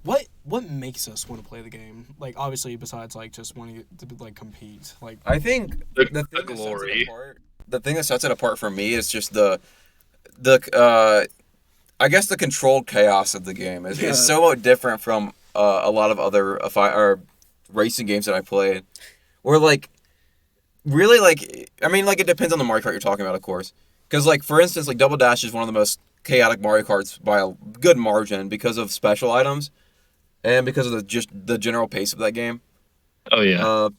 what makes us want to play the game? Like, obviously, besides like just wanting to like compete. Like, I think The the glory. thing that sets it apart for me is just the I guess the controlled chaos of the game is so different from a lot of other racing games that I played. Where like really like I mean like it depends on the Mario Kart you're talking about, of course. Because like for instance, like Double Dash is one of the most chaotic Mario Karts by a good margin because of special items and because of the general pace of that game. Oh yeah.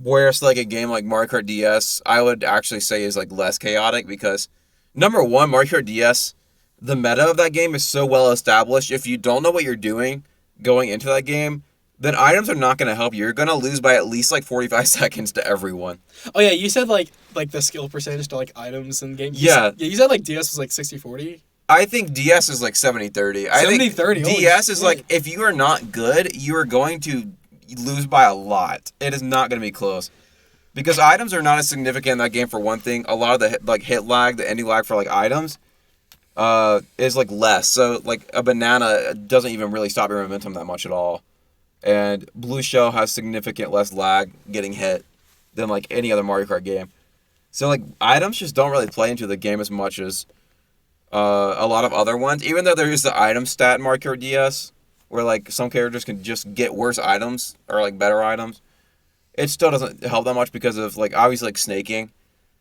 Whereas like a game like Mario Kart DS, I would actually say is like less chaotic because number one, Mario Kart DS, the meta of that game is so well established. If you don't know what you're doing going into that game, then items are not going to help you. You're going to lose by at least like 45 seconds to everyone. oh yeah, you said like the skill percentage to like items in game. Yeah. You said like DS was like 60-40. I think DS is like 70-30. I think 70-30, holy DS is shit. like if you are not good, you are going to lose by a lot. It is not going to be close. Because items are not as significant in that game for one thing. A lot of the hit lag, the ending lag for like items, is like less. So like a banana doesn't even really stop your momentum that much at all. And Blue Shell has significant less lag getting hit than like any other Mario Kart game. So like items just don't really play into the game as much as a lot of other ones. Even though there is the item stat in Mario Kart DS, where like some characters can just get worse items or like better items, it still doesn't help that much because of like obviously like snaking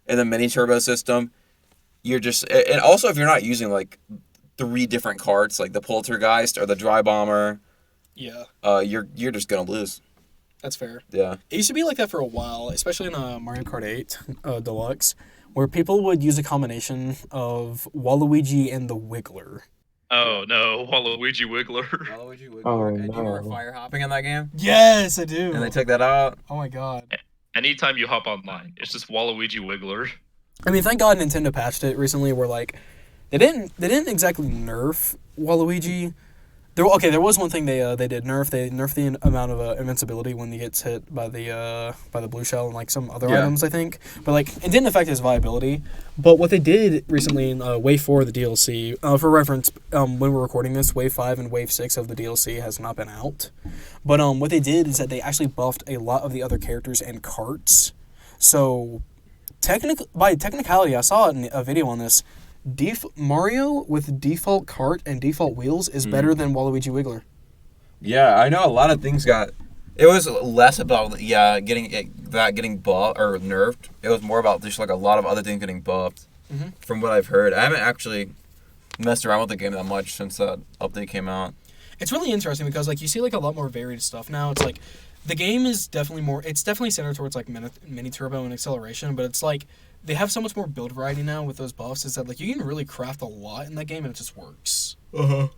in the mini turbo system. You're just and also if you're not using like 3 different carts like the Poltergeist or the Dry Bomber, Yeah, you're just gonna lose. that's fair. Yeah. It used to be like that for a while, especially in Mario Kart 8 Deluxe, where people would use a combination of Waluigi and the Wiggler. Oh no, Waluigi Wiggler. Waluigi Wiggler. Oh, And you were no. fire hopping in that game? Yes, I do. And they took that out? Oh my god. anytime you hop online, it's just Waluigi Wiggler. I mean, thank God Nintendo patched it recently. Where like, they didn't exactly nerf Waluigi. There was one thing they did nerf. They nerfed the amount of invincibility when he gets hit by the blue shell and like some other items, I think. But like, it didn't affect his viability. But what they did recently in Wave 4 of the DLC, for reference, when we're recording this, Wave 5 and Wave 6 of the DLC has not been out. But what they did is that they actually buffed a lot of the other characters and carts. So, by technicality, I saw a video on this. Mario with default cart and default wheels is better than Waluigi Wiggler. Yeah, I know a lot of things got. It was less about getting buffed or nerfed. It was more about just like a lot of other things getting buffed. Mm-hmm. From what I've heard, I haven't actually messed around with the game that much since that update came out. It's really interesting because like you see like a lot more varied stuff now. It's like the game is definitely more. It's definitely centered towards like mini turbo and acceleration, but it's like. They have so much more build variety now with those buffs is that like you can really craft a lot in that game and it just works. But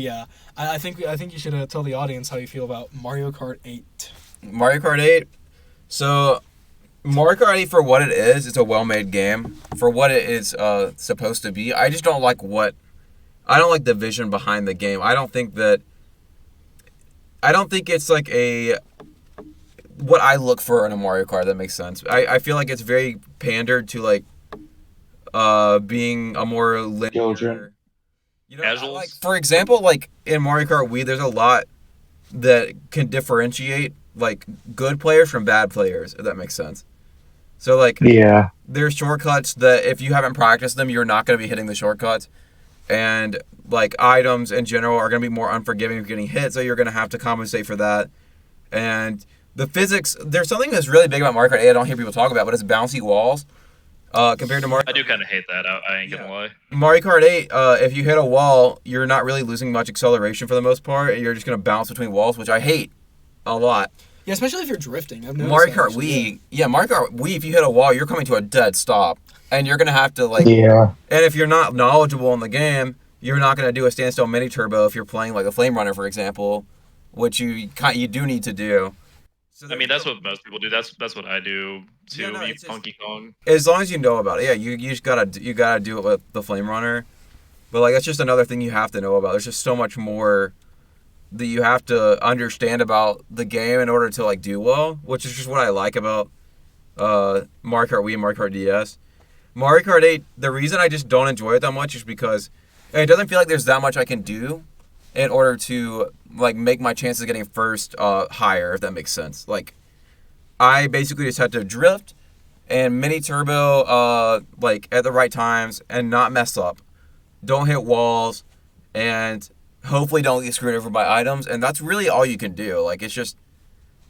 yeah, I think you should tell the audience how you feel about Mario Kart 8. Mario Kart 8. So Mario Kart 8 for what it is, it's a well-made game for what it is supposed to be. I just don't like the vision behind the game. I don't think it's like what I look for in a Mario Kart, that makes sense. I feel like it's very pandered to like being a more linear Children. Casuals. like for example, like in Mario Kart Wii, there's a lot that can differentiate like good players from bad players, if that makes sense. So like there's shortcuts that if you haven't practiced them, you're not going to be hitting the shortcuts. And like items in general are going to be more unforgiving if you're getting hit, so you're going to have to compensate for that. And the physics, there's something that's really big about Mario Kart 8 I don't hear people talk about, but it's bouncy walls. Compared to Mario I do kind of hate that. I ain't gonna lie. Mario Kart 8, if you hit a wall, you're not really losing much acceleration for the most part. You're just going to bounce between walls, which I hate a lot. Yeah, especially if you're drifting. I've Mario Kart Wii, Mario Kart Wii, if you hit a wall, you're coming to a dead stop. And you're going to have to, like... Yeah. And if you're not knowledgeable in the game, you're not going to do a standstill mini turbo if you're playing, like, a Flame Runner, for example, which you do need to do. So I mean, that's what most people do. That's what I do too. You Funky Kong. As long as you know about it, you just gotta do it with the Flame Runner. But like that's just another thing you have to know about. There's just so much more that you have to understand about the game in order to like do well, which is just what I like about Mario Kart Wii and Mario Kart DS. Mario Kart 8, the reason I just don't enjoy it that much is because it doesn't feel like there's that much I can do in order to like make my chances of getting first higher, if that makes sense. Like I basically just had to drift and mini turbo like at the right times and not mess up. Don't hit walls and hopefully don't get screwed over by items, and that's really all you can do. Like it's just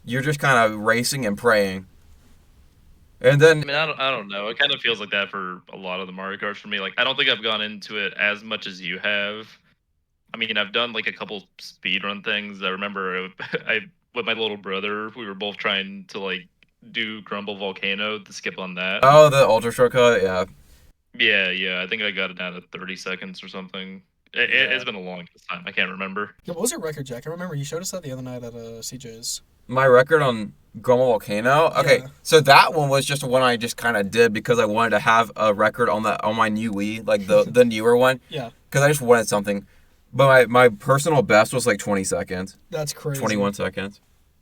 you're just kind of racing and praying. And then I mean, I don't know. It kind of feels like that for a lot of the Mario Karts for me. Like I don't think I've gone into it as much as you have. I mean, I've done like a couple speedrun things. I remember with my little brother, we were both trying to like do Grumble Volcano to skip on that. Oh, the ultra shortcut, yeah. Yeah. I think I got it down to 30 seconds or something. It's been a long time. I can't remember. Yeah, what was your record, Jack? I remember you showed us that the other night at CJ's. My record on Grumble Volcano? Okay, Yeah. So that one was just one I just kind of did because I wanted to have a record on my new Wii, like the newer one. Yeah. Because I just wanted something. But my personal best was like 20 seconds. That's crazy. 21 seconds.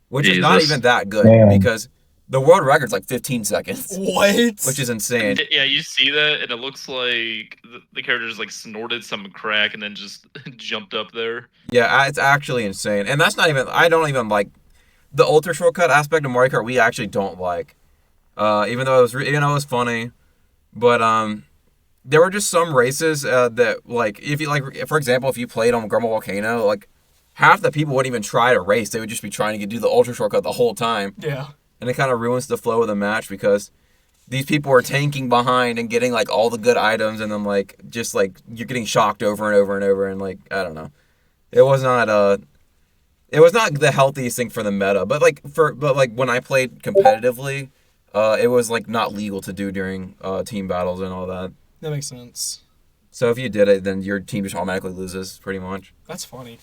Which is Jesus. not even that good because the world record's like 15 seconds. What? Which is insane. Yeah, you see that, and it looks like the character just like snorted some crack and then just jumped up there. Yeah, it's actually insane. And that's not even, I don't even like, the ultra shortcut aspect of Mario Kart we actually don't like. Even though it was funny. But, there were just some races that, like, if you, like, for example, if you played on Grumble Volcano, like, half the people wouldn't even try to race. They would just be trying to do the ultra shortcut the whole time. Yeah. And it kind of ruins the flow of the match because these people are tanking behind and getting, like, all the good items and then, like, just, like, you're getting shocked over and over and over and, like, I don't know. It was not the healthiest thing for the meta. But, like, when I played competitively, it was, like, not legal to do during team battles and all that. That makes sense. So if you did it, then your team just automatically loses, pretty much. That's funny.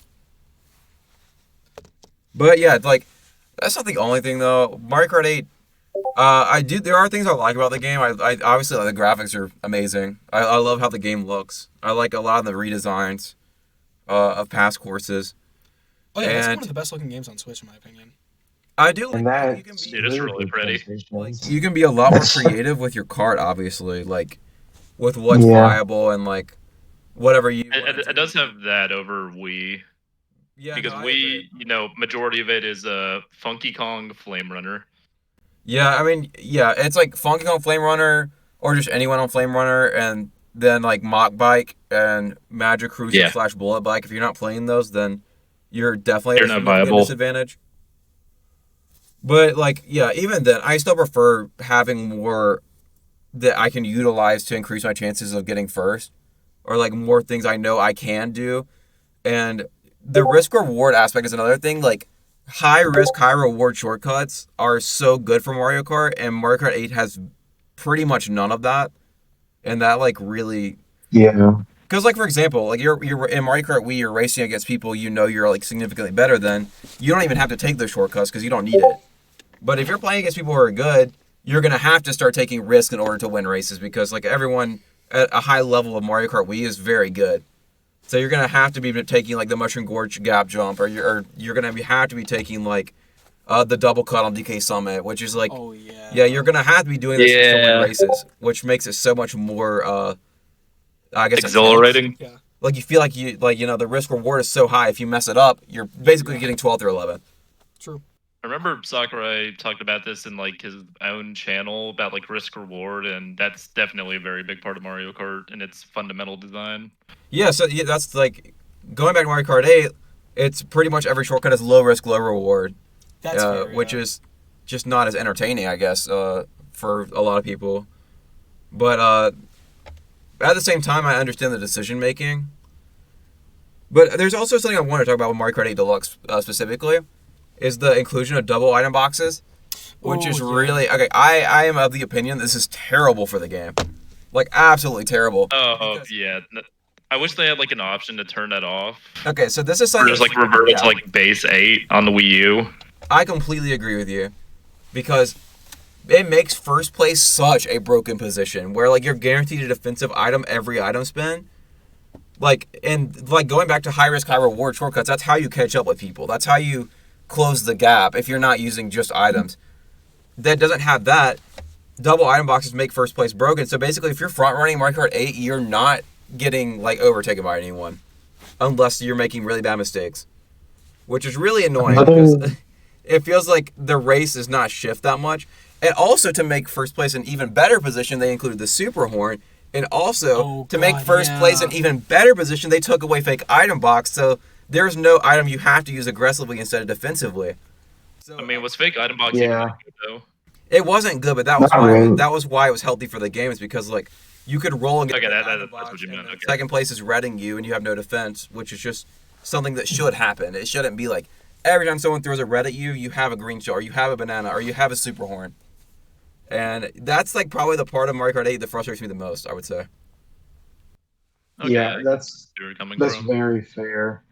But yeah, it's like That's not the only thing though. Mario Kart 8. I do. There are things I like about the game. I obviously like the graphics are amazing. I love how the game looks. I like a lot of the redesigns of past courses. Oh yeah, that's one And of the best looking games on Switch in my opinion. I do And like that you can be Dude, it's really good pretty. PlayStations. you can be a lot more creative with your cart, obviously, like with what's Yeah. viable and like whatever you. wanna It do. does have that over Wii. Yeah, Because no, I agree. Wii, majority of it is Funky Kong Flame Runner. Yeah, I mean, yeah, it's like Funky Kong Flame Runner or just anyone on Flame Runner, and then like Mock Bike and Magic Cruiser Yeah. / Bullet Bike. If you're not playing those, then you're definitely at You're a not significant viable. disadvantage. But like, yeah, even then, I still prefer having more that I can utilize to increase my chances of getting first, or like more things I know I can do. And the risk reward aspect is another thing. Like high risk, high reward shortcuts are so good for Mario Kart, and Mario Kart 8 has pretty much none of that. And that like really, Yeah. because like for example, like you're in Mario Kart Wii, you're racing against people you know you're like significantly better than. You don't even have to take those shortcuts because you don't need it. But if you're playing against people who are good, you're gonna have to start taking risks in order to win races because like everyone at a high level of Mario Kart Wii is very good. So you're gonna have to be taking like the Mushroom Gorge gap jump, or you're gonna have to be taking like the double cut on DK Summit, which is like Oh yeah. yeah, you're gonna have to be doing this to win Yeah. races, which makes it so much more I guess intense. Exhilarating. Yeah. Like you feel like the risk reward is so high. If you mess it up, you're basically getting 12th or 11th. True. I remember Sakurai talked about this in like his own channel about like risk reward, and that's definitely a very big part of Mario Kart and its fundamental design. Yeah, so yeah, that's like going back to Mario Kart 8. It's pretty much every shortcut is low risk, low reward, That's fair, which yeah. is just not as entertaining, I guess, for a lot of people. But at the same time, I understand the decision making. But there's also something I want to talk about with Mario Kart 8 Deluxe specifically, is the inclusion of double item boxes, which Oh, is yeah. really okay. I am of the opinion this is terrible for the game, like absolutely terrible. Oh Because- yeah, I wish they had like an option to turn that off, Okay, so this is or something just like revert it to like base 8 on the Wii U. I completely agree with you, because it makes first place such a broken position where like you're guaranteed a defensive item every item spin. Like going back to high risk, high reward shortcuts, that's how you catch up with people. That's how you close the gap if you're not using just items. That doesn't have that. Double item boxes make first place broken. So basically, if you're front running Mario Kart 8, you're not getting like overtaken by anyone, unless you're making really bad mistakes, which is really annoying because it feels like the race does not shift that much. And also to make first place an even better position, they included the super horn. And also to make first place an even better position, they took away fake item box. So there's no item you have to use aggressively instead of defensively. So I mean, was fake item box Yeah. even good though? it wasn't good, but that was Not why really. that was why it was healthy for the game. Is because like you could roll and get Okay, a fake item that's box, what you and meant. then Okay. second place is redding you, and you have no defense, which is just something that should happen. It shouldn't be like every time someone throws a red at you, you have a green shell, or you have a banana, or you have a super horn. And that's like probably the part of Mario Kart 8 that frustrates me the most, I would say. Okay, Yeah, that's where you're coming that's from. very fair.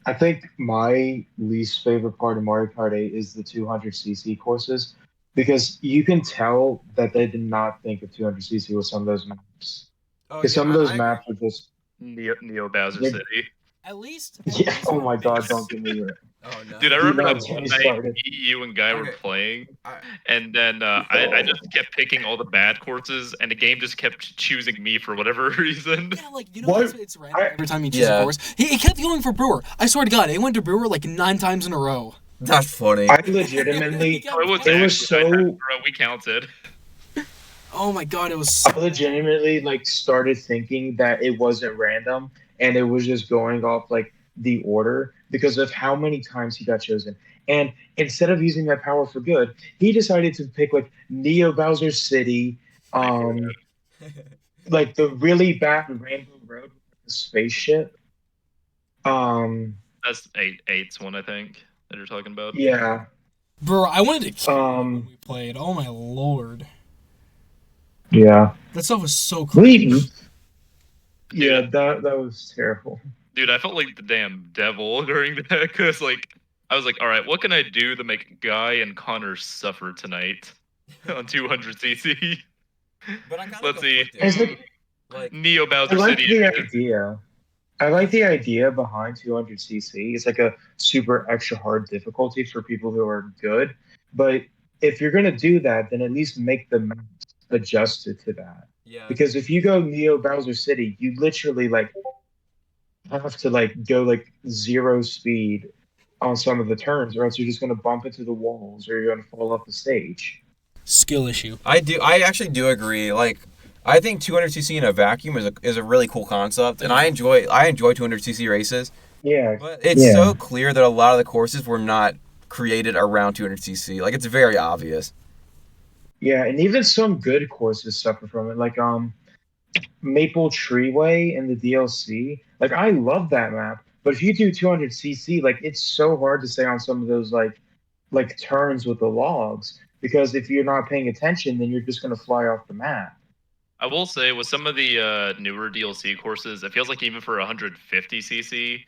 I think my least favorite part of Mario Kart 8 is the 200cc courses because you can tell that they did not think of 200cc with some of those maps. Because some of those maps are just Neo Bowser They- City. At least. yeah. Oh my god! base- Don't give me your. Oh no. Dude, I Do remember not that get one me night started. me, you and Guy were Okay. playing, I- and then I just kept picking all the bad courses, and the game just kept choosing me for whatever reason. Yeah, like What? it's random every time you choose Yeah. a course. He kept going for Brewer. I swear to God, it went to Brewer like 9 times in a row. That's funny. I legitimately, Oh, it was It was actually- so- bro, we counted. Oh my God, it was. So I legitimately like started thinking that it wasn't random and it was just going off like the order because of how many times he got chosen. And instead of using that power for good, he decided to pick like Neo Bowser City, like the really bad Rainbow Road with the spaceship. That's eight's one, I think, that you're talking about. Yeah. Bro, I wanted to kill him when Um. we played. Oh my Lord, Yeah. that stuff was so cool. Yeah. That was terrible. Dude, I felt like the damn devil during that, because like I was like, all right, what can I do to make Guy and Connor suffer tonight on 200cc? But I'm kind of Let's see. It's Like, Neo I Bowser like City. the it is. idea. I like the idea behind 200cc. It's like a super extra hard difficulty for people who are good. But if you're gonna do that, then at least make the maps adjusted to that. yeah. Because if you go Neo Bowser City, you literally like have to like go like zero speed on some of the turns, or else you're just gonna bump into the walls, or you're gonna fall off the stage. Skill issue. I actually do agree. Like, I think 200cc in a vacuum is a really cool concept, and I enjoy 200cc races. Yeah, But it's so clear that a lot of the courses were not created around 200cc. Like, it's very obvious. yeah, and even some good courses suffer from it. Like Maple Treeway in the DLC. Like I love that map, but if you do 200cc, like it's so hard to stay on some of those like turns with the logs because if you're not paying attention, then you're just gonna fly off the map. I will say with some of the newer DLC courses, it feels like even for 150cc,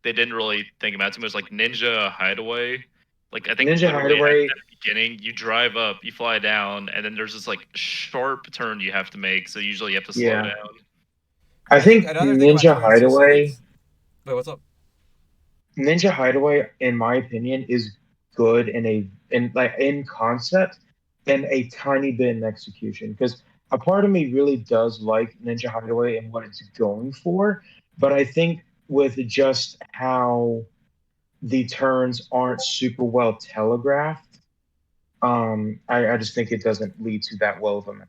they didn't really think about it too much. Like Ninja Hideaway, like I think Ninja literally at Hideaway, the beginning, you drive up, you fly down, and then there's this like sharp turn you have to make. So usually you have to slow yeah. down. I I think think another thing about 200cc that's... Wait, what's up? Ninja Hideaway, in my opinion, is good in concept and a tiny bit in execution. Because a part of me really does like Ninja Hideaway and what it's going for, but I think with just how the turns aren't super well telegraphed, I just think it doesn't lead to that well of a match.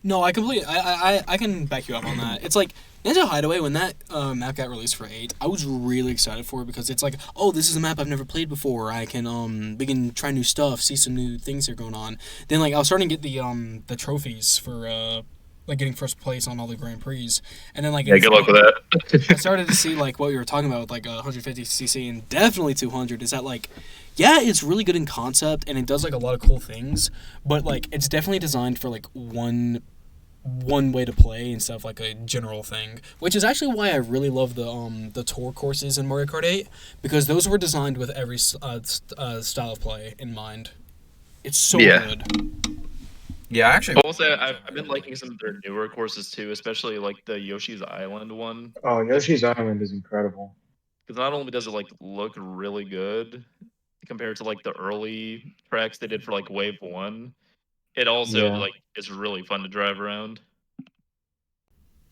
No, I can back you up on that. It's like Ninja Hideaway, when that map got released for 8, I was really excited for it because it's like, oh, this is a map I've never played before. I can we can try new stuff, see some new things that are going on. Then like I was starting to get the trophies for like getting first place on all the Grand Prix, and then like Yeah, good luck with that. I started to see like what you were talking about with like 150cc and definitely 200 is that like, yeah, it's really good in concept and it does like a lot of cool things, but like it's definitely designed for like one way to play instead of like a general thing, which is actually why I really love the tour courses in Mario Kart 8 because those were designed with every style of play in mind. It's so good. Yeah, actually. I will say I've been liking some of their newer courses too, especially like the Yoshi's Island one. Oh, Yoshi's Island is incredible. Because not only does it like look really good compared to like the early tracks they did for like Wave 1, it also Yeah. like is really fun to drive around.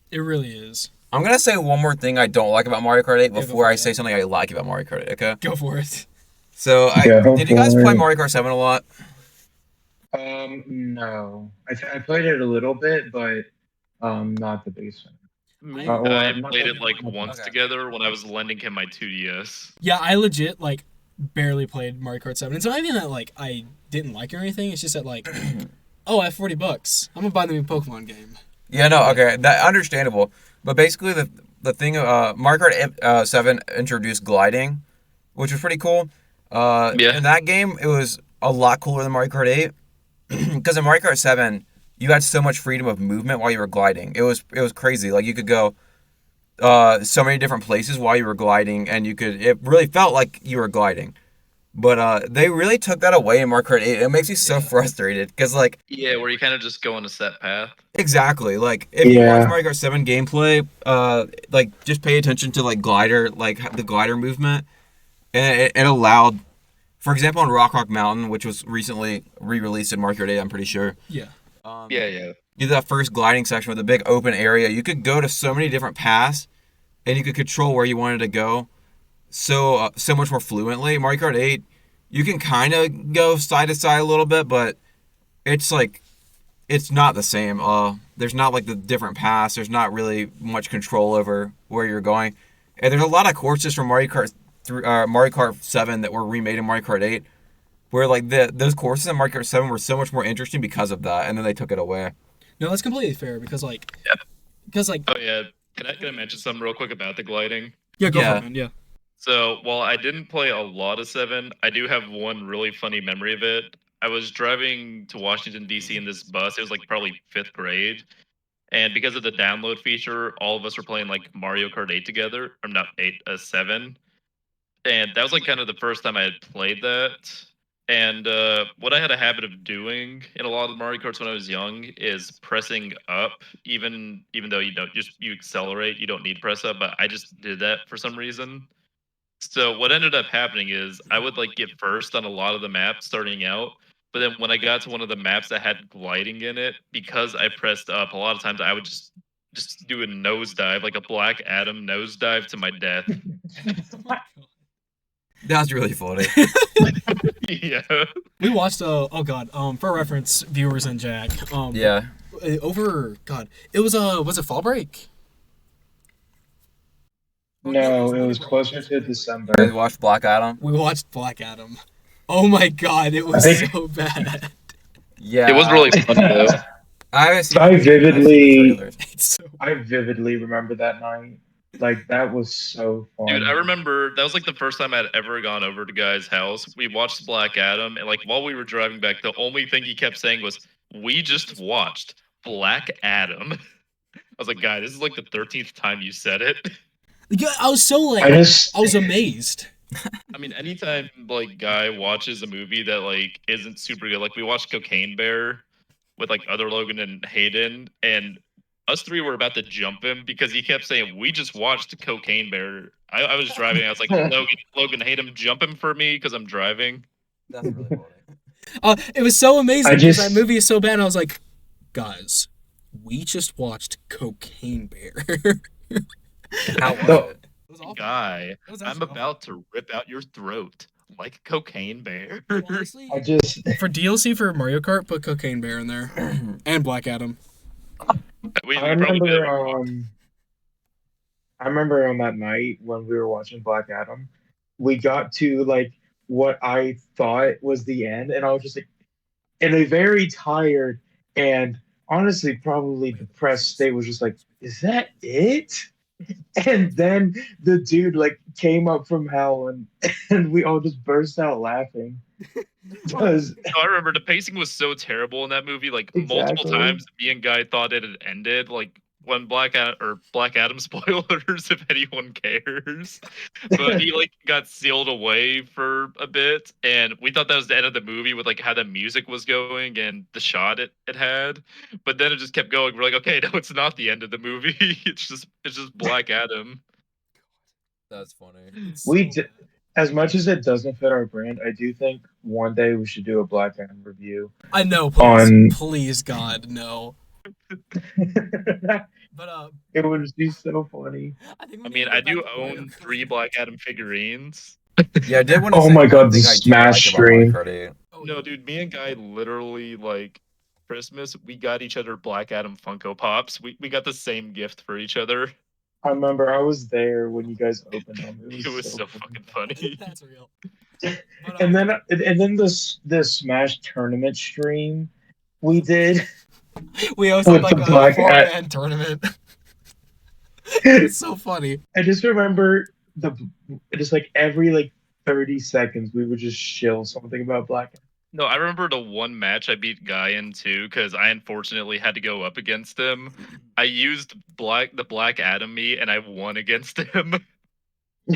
It really is. I'm gonna say one more thing I don't like about Mario Kart 8 Yeah, go before for I it. say something I like about Mario Kart 8, okay? Go for it. So, did you guys play Mario Kart 7 a lot? No, I played it a little bit, but not the biggest fan. Me, Well, I not played that- it like once Okay. together when I was lending him my 2DS. Yeah, I legit like barely played Mario Kart 7. It's not even that like I didn't like it or anything. It's just that like, oh, I have $40. I'm gonna buy the new Pokemon game. Yeah, no, okay, that understandable. But basically, the thing, Mario Kart 7 introduced gliding, which was pretty cool. Yeah. In that game, it was a lot cooler than Mario Kart 8 because in Mario Kart 7, you had so much freedom of movement while you were gliding. It was crazy. Like you could go so many different places while you were gliding, and it really felt like you were gliding. But they really took that away in Mario Kart 8. It makes me so frustrated because, like, Yeah, where you kind of just go on a set path. exactly, like if you Yeah. watch Mario Kart 7 gameplay, like just pay attention to like the glider movement, and it allowed, for example, on Rock Mountain, which was recently re-released in Mario Kart 8, I'm pretty sure. Yeah. Yeah. You did that first gliding section with a big open area. You could go to so many different paths, and you could control where you wanted to go so much more fluently. Mario Kart 8, you can kind of go side to side a little bit, but it's like it's not the same. There's not like the different paths. There's not really much control over where you're going, and there's a lot of courses from Mario Kart 7 that were remade in Mario Kart 8, where like those courses in Mario Kart 7 were so much more interesting because of that, and then they took it away. No, that's completely fair because like, Oh yeah. Can I mention something real quick about the gliding? yeah, go Yeah. for it, man. Yeah. So while I didn't play a lot of 7, I do have one really funny memory of it. I was driving to Washington D.C. in this bus. It was like probably 5th grade, and because of the download feature, all of us were playing like Mario Kart 8 together. Or not 8, 7. and that was like kind of the first time I had played that. And what I had a habit of doing in a lot of the Mario Karts when I was young is pressing up, even though you don't just you accelerate, you don't need to press up, but I just did that for some reason. So what ended up happening is I would like get first on a lot of the maps starting out, but then when I got to one of the maps that had gliding in it, because I pressed up, a lot of times I would just do a nosedive, like a Black Adam nosedive to my death. That's really funny. Yeah. We watched for reference, viewers and Jack. Yeah. It was it fall break? No, it was closer to December. You guys watched Black Adam? We watched Black Adam. Oh my god, it was so bad. Yeah. It was really funny though. I haven't seen. I vividly- It's so I vividly remember that night. Like, that was so fun. Dude, I remember that was like the first time I'd ever gone over to Guy's house. We watched Black Adam, and like while we were driving back, the only thing he kept saying was, "We just watched Black Adam." I was like, "Guy, this is like the 13th time you said it." yeah, I was so like I just I was amazed. I mean, anytime like Guy watches a movie that like isn't super good, like we watched Cocaine Bear with like other Logan and Hayden, and us three were about to jump him because he kept saying, "We just watched Cocaine Bear." I was driving. I was like, Logan, hate him, jump him for me because I'm driving. That's really funny. It was so amazing I because just- that movie is so bad. And I was like, guys, we just watched Cocaine Bear. How was No. it? It was awful. Guy, It was I'm actually awful. about to rip out your throat like Cocaine Bear. Honestly, I just for DLC for Mario Kart, put Cocaine Bear in there and Black Adam. we I probably did. remember on that night when we were watching Black Adam, we got to like what I thought was the end, and I was just like in a very tired and honestly probably depressed state, was just like, is that it? And then the dude like came up from hell, and we all just burst out laughing. Because No, I remember the pacing was so terrible in that movie. Like multiple Exactly. times, me and Guy thought it had ended. Like when Black Adam spoilers, if anyone cares. But he like got sealed away for a bit, and we thought that was the end of the movie with like how the music was going and the shot it had. But then it just kept going. We're like, okay, no, it's not the end of the movie. it's just Black Adam. That's funny. as much as it doesn't fit our brand, I do think one day we should do a Black Adam review. I know, On- please, God, no. But It would be so funny. I mean, I do own 3 Black Adam figurines. Yeah, I did want to Oh say my one God, thing the I do Smash like about Mario stream. Kart 8. No, dude, me and Guy literally like Christmas, we got each other Black Adam Funko Pops. We got the same gift for each other. I remember I was there when you guys opened them. It was so fucking funny. that's real. But, And then the Smash tournament stream we did. we hosted with like the a Black 4-man tournament. It's so funny. I just remember just like every like 30 seconds we would just shill something about Black Adam. No, I remember the one match I beat Guy in too, because I unfortunately had to go up against him. I used the Black Adam me, and I won against him.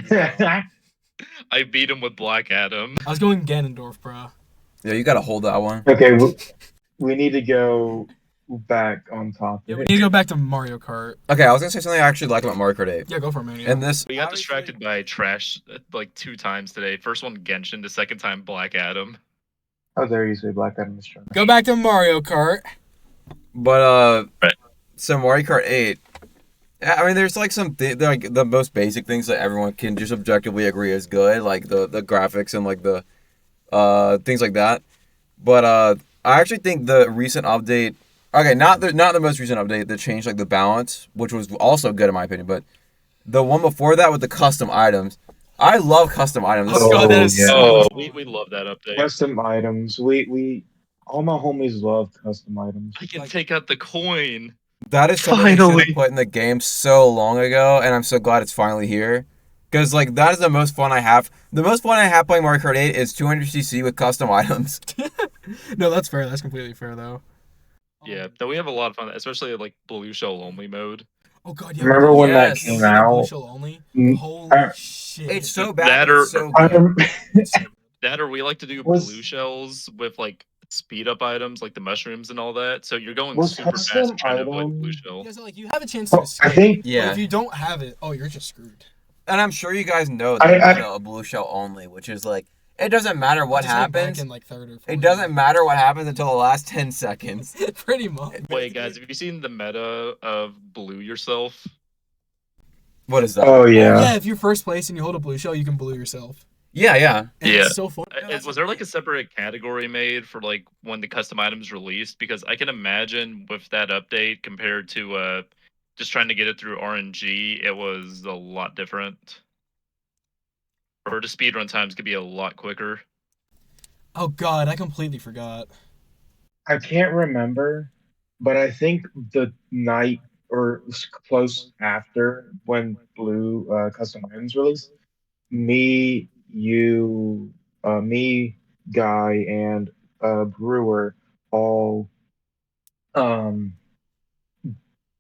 I beat him with Black Adam. I was going Ganondorf, bro. Yeah, you gotta hold that one. Okay, we need to go back on topic. Yeah, we need to go back to Mario Kart. Okay, I was gonna say something I actually like about Mario Kart 8. Yeah, go for it, man. And this, We got Obviously- distracted by trash like 2 times today. First one Genshin, the second time Black Adam. Oh, there you say Black Adam is strong. Go back to Mario Kart. but Right. so Mario Kart 8. I mean, there's like like the most basic things that everyone can just objectively agree is good, like the graphics and like the things like that. But I actually think the recent update, okay, not the most recent update that changed like the balance, which was also good in my opinion, but the one before that with the custom items. I love custom items. Oh, God, that is yeah. so Oh, much fun. we love that update. Custom items. We all my homies love custom items. I can take out the coin. That is something they should Finally. have put in the game so long ago, and I'm so glad it's finally here. Because like that is the most fun I have. The most fun I have playing Mario Kart 8 is 200cc with custom items. No, that's fair. That's completely fair, though. Yeah, though we have a lot of fun, especially like blue shell only mode. Oh god, yeah. Remember when that Yes. came Blue out? Shell only. Mm, Holy I- shit! It's so That bad, but or- it's so I good. rem- It's so good. That or we like to do Was- blue shells with like speed up items like the mushrooms and all that. So you're going Was super fast custom trying to avoid the blue item- shell. Yeah, so like you have a chance to I escape. think But Yeah. if you don't have it, oh, you're just screwed. And I'm sure you guys know I- the I- meta of blue shell only, which is like, it doesn't matter what Just like back happens. in like third or fourth. It doesn't matter what happens until the last 10 seconds. Pretty much. Wait, guys, have you seen the meta of blue yourself? What is that? Oh Yeah. yeah. If you're first place and you hold a blue shell, you can blue yourself. Yeah, yeah. And Yeah. It's so fun. Was there like a separate category made for like when the custom items released? Because I can imagine with that update compared to just trying to get it through RNG, it was a lot different. Or the speedrun times could be a lot quicker. Oh god, I completely forgot. I can't remember, but I think the night or close after when Blue custom items released, me, you, me, Guy, and Brewer all um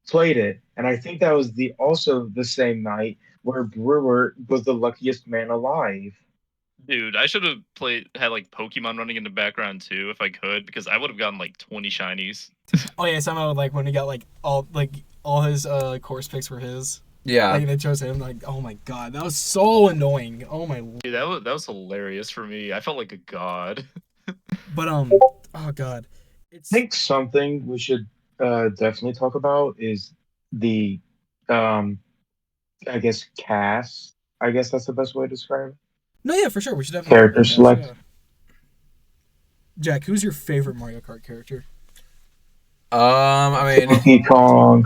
played it, and I think that was also the same night where Brewer was the luckiest man alive. Dude, I should have had like Pokemon running in the background too if I could, because I would have gotten like 20 shinies. Oh yeah, somehow like when he got like all his course picks were his. Yeah. Like they chose him. Like oh my god, that was so annoying. Oh my. Dude, that was hilarious for me. I felt like a god. But oh god, it's I think something we should definitely talk about is the I guess cast. I guess that's the best way to describe it. no yeah for sure we should definitely Character select. Yeah. Jack, who's your favorite Mario Kart character? I mean, Donkey Kong.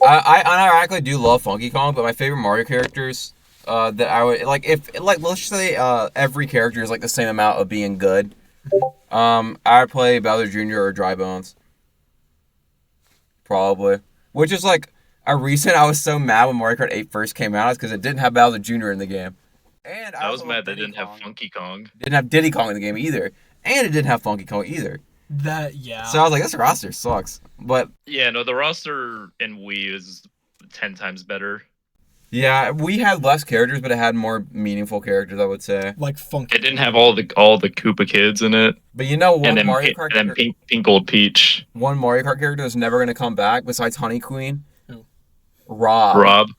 I unironically do love Funky Kong, but my favorite Mario characters, that I would like, if like let's just say every character is like the same amount of being good. I would play Bowser Jr. or Dry Bones. Probably, which is like a recent. I was so mad when Mario Kart 8 first came out, is because it didn't have Bowser Jr. in the game, and I was also mad love they Diddy didn't have Kong. Funky Kong. Didn't have Diddy Kong in the game either, and it didn't have Funky Kong either. That yeah. So I was like, this roster sucks. But Yeah, no, the roster in Wii is 10 times better. yeah, we had less characters, but it had more meaningful characters, I would say. like funky. It didn't have all the Koopa kids in it, But you know, and one then Mario Kart and then character, Pink Gold Peach, one Mario Kart character is never gonna come back besides Honey Queen. Who? Rob. Rob.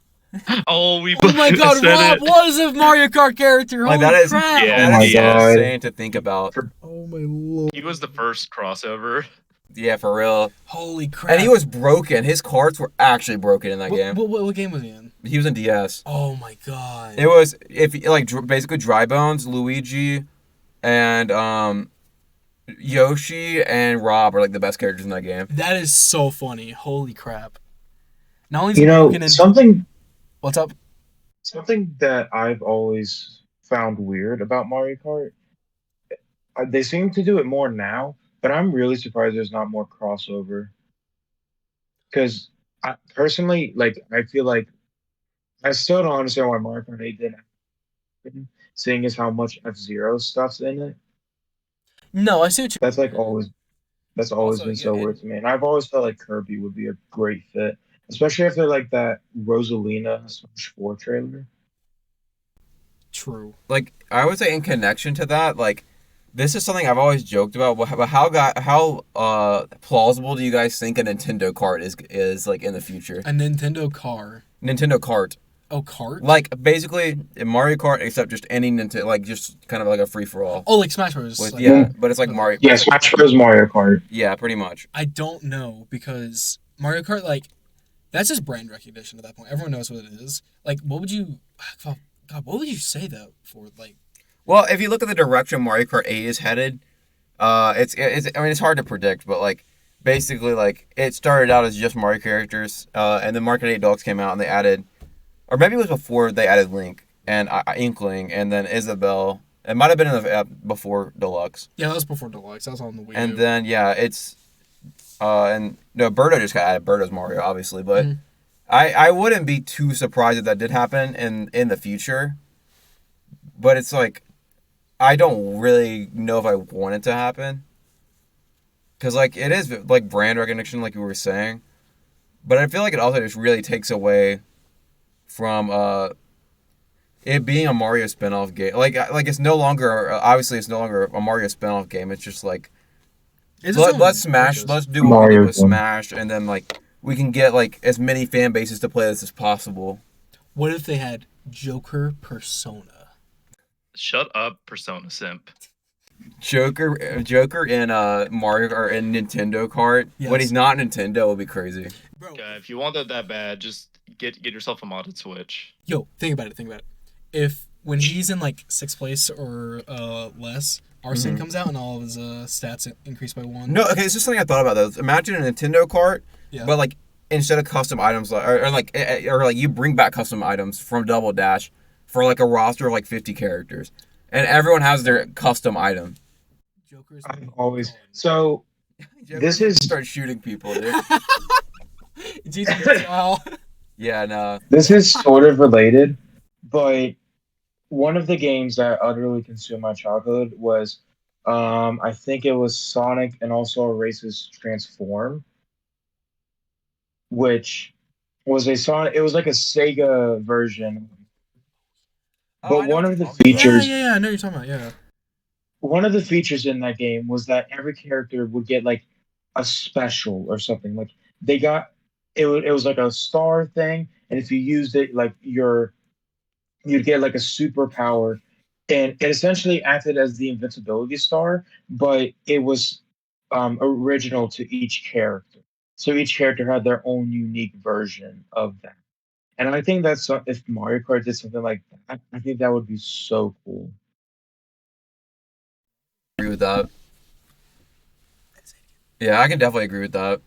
Oh, we. Oh my god, said Rob it. was a Mario Kart character. Like, Holy that is- crap. Yeah, that is he is. insane to think about. Oh my lord. He was the first crossover. Yeah, for real. Holy crap. And he was broken. His carts were actually broken in that game. What game was he in? He was in DS. Oh my god. It was basically Dry Bones, Luigi, and Yoshi and Rob are like the best characters in that game. That is so funny. Holy crap. Not only is You he know, broken in- something What's up? that I've always found weird about Mario Kart. They seem to do it more now, but I'm really surprised there's not more crossover. Because I personally, like, I feel like I still don't understand why Mario Kart 8 didn't happen, seeing as how much F-Zero stuff's in it. No, I see what you That's like always Also, been so yeah, weird to me. And I've always felt like Kirby would be a great fit, especially after like that Rosalina Smash 4 trailer. True. Like, I would say in connection to that, like, this is something I've always joked about. But how plausible do you guys think a Nintendo Kart is like in the future? A Nintendo car. Nintendo Kart. Oh, cart? Like, basically, in Mario Kart, except just any Nintendo, like, just kind of like a free-for-all. Oh, like Smash Bros. With, Like, yeah, but it's like Mario. Yeah, Smash Bros. Mario Kart. Yeah, pretty much. I don't know because Mario Kart, like, that's just brand recognition at that point. Everyone knows what it is. Like, what would you, God, what would you say that for? Like, Well, if you look at the direction Mario Kart 8 is headed, it's I mean, it's hard to predict, but, like, basically, like, it started out as just Mario characters, and then Mario Kart 8 Deluxe came out, and they added, or maybe it was before they added Link, and Inkling, and then Isabelle. It might have been in the before Deluxe. yeah, that was before Deluxe. That was on the Wii U. And then, yeah, it's, and, no, Birdo just got added. Birdo's Mario, obviously, but Mhm. I wouldn't be too surprised if that did happen in the future. But it's like, I don't really know if I want it to happen. Because, like, it is, like, brand recognition, like you were saying. But I feel like it also just really takes away from it being a Mario spin-off game. Like it's no longer obviously it's no longer a Mario spin-off game. It's just like let's Smash, let's do what we did with Smash, and then like we can get like as many fan bases to play this as possible. What if they had Joker Persona? Shut up, Persona simp. Joker in Mario or in Nintendo Kart. Yes. When he's not Nintendo, would be crazy. Bro, If you want that bad, just get yourself a modded Switch. yo, think about it. If when he's in like 6th place or less, Arsene comes out and all of his stats increase by 1. No, okay, it's just something I thought about though. Imagine a Nintendo Kart, but like instead of custom items, or you bring back custom items from Double Dash for like a roster of like 50 characters, and everyone has their custom item. Joker's I've always so. This is start shooting people, dude. GTA style. Yeah, no. This is sort of related, but one of the games that utterly consumed my childhood was, I think it was Sonic and also Race's Transform, which was a Sonic. It was like a Sega version, but one of the features. Yeah, I know what you're talking about. Yeah. One of the features in that game was that every character would get like a special or something. Like they got it was like a star thing, and if you used it, like you'd get like a superpower, and it essentially acted as the invincibility star, but it was original to each character. So each character had their own unique version of that. And I think that's if Mario Kart did something like that, I think that would be so cool. Agree with that. Yeah, I can definitely agree with that.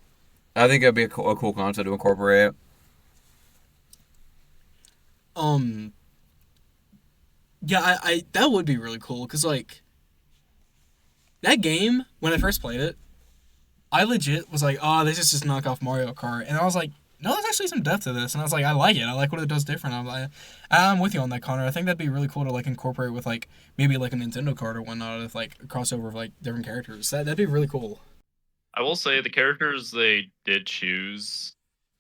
I think it'd be a cool concept to incorporate. Yeah, I that would be really cool because like that game when I first played it, I legit was like, oh, this is just knockoff Mario Kart, and I was like, no, there's actually some depth to this, and I was like, I like it. I like what it does different. I'm with you on that, Connor. I think that'd be really cool to like incorporate with like maybe like a Nintendo card or whatnot, with like a crossover of like different characters. That'd be really cool. I will say the characters they did choose,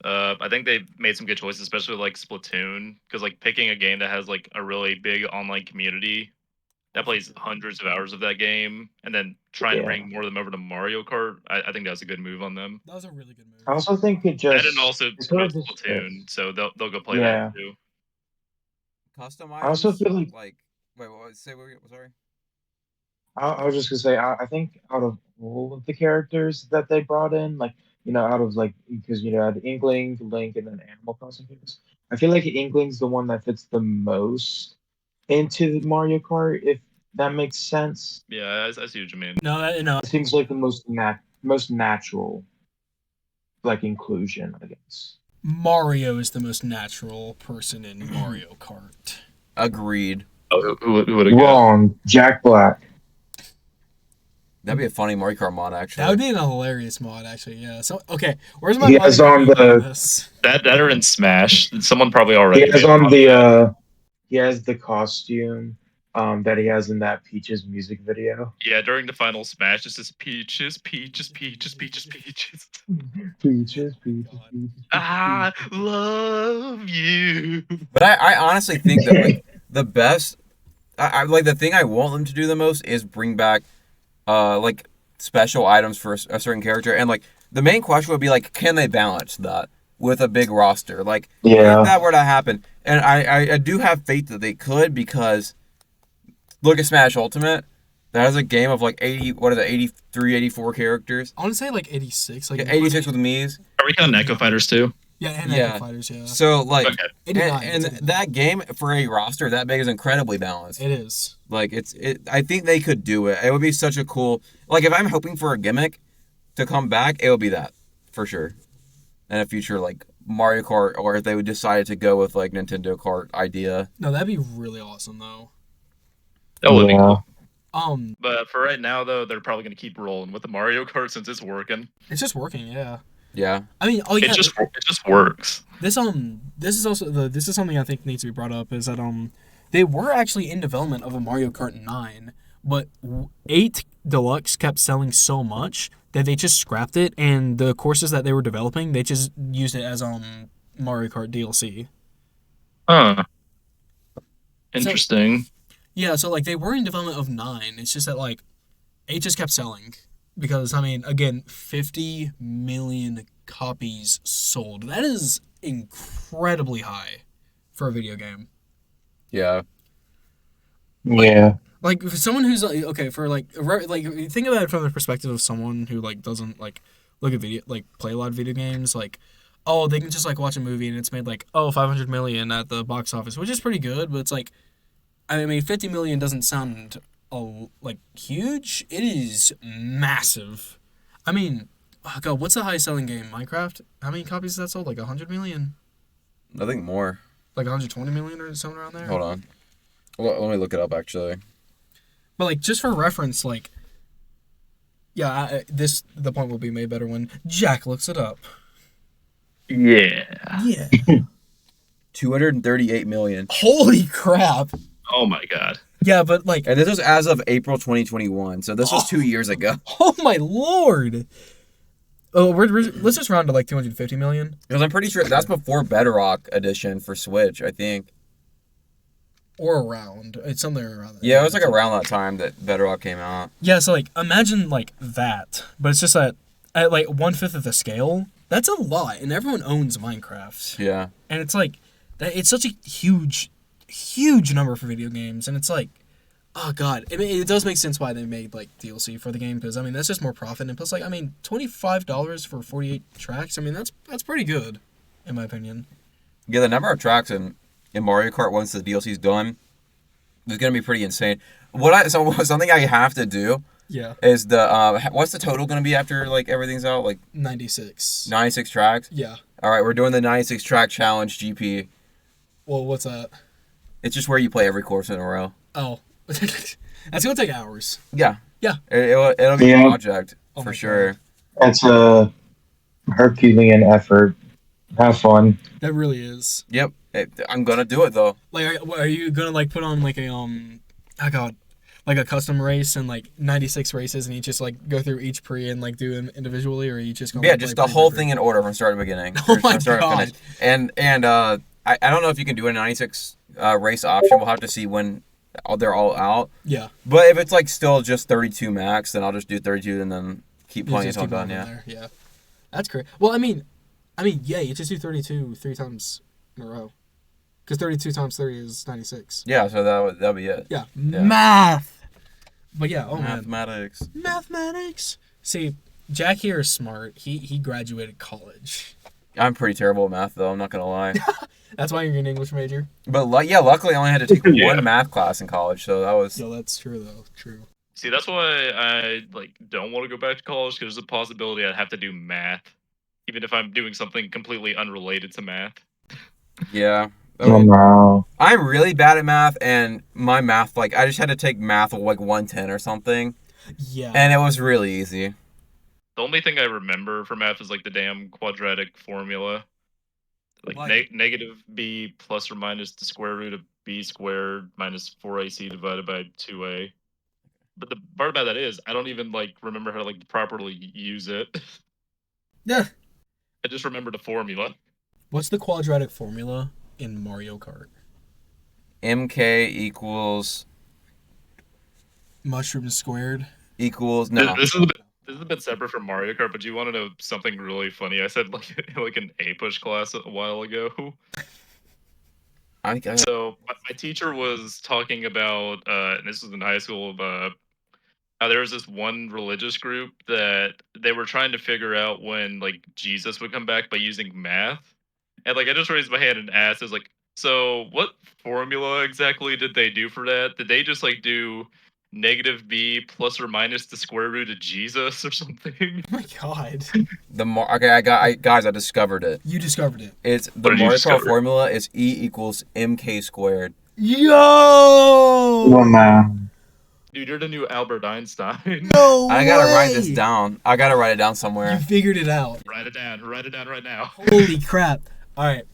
I think they made some good choices, especially with, like Splatoon, because like picking a game that has like a really big online community that plays hundreds of hours of that game, and then trying to bring more of them over to Mario Kart, I think that's a good move on them. That was a really good move. I also think it just And also Splatoon, so they'll go play that too. Custom I also feel like wait, what? Say what? Sorry. I was just gonna say I think out of all of the characters that they brought in, like out of like because you had Inkling, Link, and then Animal Crossing characters, I feel like Inkling's the one that fits the most into Mario Kart, if that makes sense. Yeah, I see what you mean. No, It seems like the most natural, like inclusion, I guess. Mario is the most natural person in Mario Kart. Agreed. Oh, who would have Wrong. Jack Black. That'd be a funny Mario Kart mod, actually. That would be an hilarious mod, actually. Yeah. So okay, where's my? He has on this? That are in Smash. Someone probably already. He has on the. He has the costume that he has in that Peaches music video. Yeah, during the final Smash, it's just peaches, peaches, peaches, peaches, peaches. Peaches. I love you. But I honestly think that like the best, I like the thing I want them to do the most is bring back, like special items for a certain character, and like the main question would be like, can they balance that with a big roster? Like, if that were to happen, and I do have faith that they could, because look at Smash Ultimate. That has a game of like 83, 84 characters. I want to say like 86. Like 86 with Mii's. Are we counting Echo Fighters too? Yeah, and Echo Fighters, yeah. So like, okay. and that game for a roster that big is incredibly balanced. It is. Like I think they could do it. It would be such a cool. Like if I'm hoping for a gimmick to come back, it would be that for sure. In a future like Mario Kart, or if they would decide to go with like Nintendo Kart idea. No, that'd be really awesome though. That would be cool. But for right now, though, they're probably going to keep rolling with the Mario Kart since it's working. It's just working, yeah. Yeah. I mean, it just works. This is also this is something I think needs to be brought up, is that they were actually in development of a Mario Kart 9, but 8 Deluxe kept selling so much that they just scrapped it, and the courses that they were developing, they just used it as Mario Kart DLC. Huh. Interesting. Yeah, so like they were in development of 9. It's just that like it just kept selling because I mean, again, 50 million copies sold. That is incredibly high for a video game. Yeah. Yeah. Like for someone who's like okay for like think about it from the perspective of someone who like doesn't like look at video like play a lot of video games like oh they can just like watch a movie and it's made like 500 million at the box office, which is pretty good, but it's like I mean 50 million doesn't sound like huge. It is massive. I mean, oh god, what's the highest selling game? Minecraft? How many copies is that sold? Like 100 million? I think more. Like 120 million or something around there? Hold on. Let me look it up, actually. But like just for reference, like, yeah, the point will be made better when Jack looks it up. Yeah. Yeah. 238 million. Holy crap! Oh my god. Yeah, but like, And this was as of April 2021, so this was 2 years ago. oh my lord! Oh, let's just round to like 250 million. Because I'm pretty sure that's before Bedrock Edition for Switch, I think. Or around. It's something around there. Yeah, it was like around that time that Bedrock came out. Yeah, so like, imagine like that, but it's just that at like 1/5 of the scale. That's a lot, and everyone owns Minecraft. Yeah. And it's like, it's such a huge number for video games, and it's like, oh god, I mean, it does make sense why they made like DLC for the game because I mean that's just more profit, and plus like I mean $25 for 48 tracks, I mean that's pretty good, in my opinion. Yeah, the number of tracks in Mario Kart once the DLC's done is gonna be pretty insane. So something I have to do Yeah. is the what's the total gonna be after like everything's out? Like 96. 96 tracks. Yeah. All right, we're doing the 96 track challenge GP. Well, what's that? It's just where you play every course in a row. Oh, that's gonna take hours. Yeah. Yeah. It'll be a project Oh for my sure. That's a Herculean effort. Have fun. That really is. Yep. I'm gonna do it though. Like, are you gonna like put on like a oh god, like a custom race and like 96 races, and you just like go through each pre and like do them individually, or are you just gonna Yeah, like, just play the whole pre? thing in order from start to beginning. Oh From my start to God. finish. And I don't know if you can do a 96 race option. We'll have to see when they're all out. Yeah. But if it's like still just 32 max, then I'll just do 32 and then keep You playing just until I'm keep done. on Yeah. there. Yeah. That's great. Well, I mean, yeah, you just do 32 3 times in a row. Because 32 times 30 is 96. Yeah. So that'll be it. Yeah. Math. But yeah, man. Mathematics. Mathematics. See, Jack here is smart. He graduated college. I'm pretty terrible at math though. I'm not gonna lie. That's why you're an English major. But luckily I only had to take Yeah. one math class in college, so that was. Yo, that's true though. True. See, that's why I like don't want to go back to college because there's a possibility I'd have to do math, even if I'm doing something completely unrelated to math. Yeah. I Oh mean, no. I'm really bad at math, and my math, like, I just had to take math of, like, 110 or something, Yeah. and it was really easy. The only thing I remember for math is like the damn quadratic formula, like Like- negative b plus or minus the square root of b squared minus 4ac divided by 2a. But the part about that is I don't even like remember how to like properly use it. Yeah. I just remember the formula. What's the quadratic formula in Mario Kart? MK equals Mushroom squared. no. This is a bit separate from Mario Kart, but do you want to know something really funny? I said like an A push class a while ago. I So my teacher was talking about, and this was in high school, how there was this one religious group that they were trying to figure out when like Jesus would come back by using math, and like I just raised my hand and asked, I was like, so what formula exactly did they do for that? Did they just like do negative b plus or minus the square root of Jesus or something? Oh my god. guys, I discovered it. You discovered it. It's the What did you Mario Kart discover? formula is E equals MK squared. Yo! Oh man. Dude, you're the new Albert Einstein. No I gotta write this way! down. I gotta write it down You somewhere. figured it out. Write it down right now. Holy crap. Alright.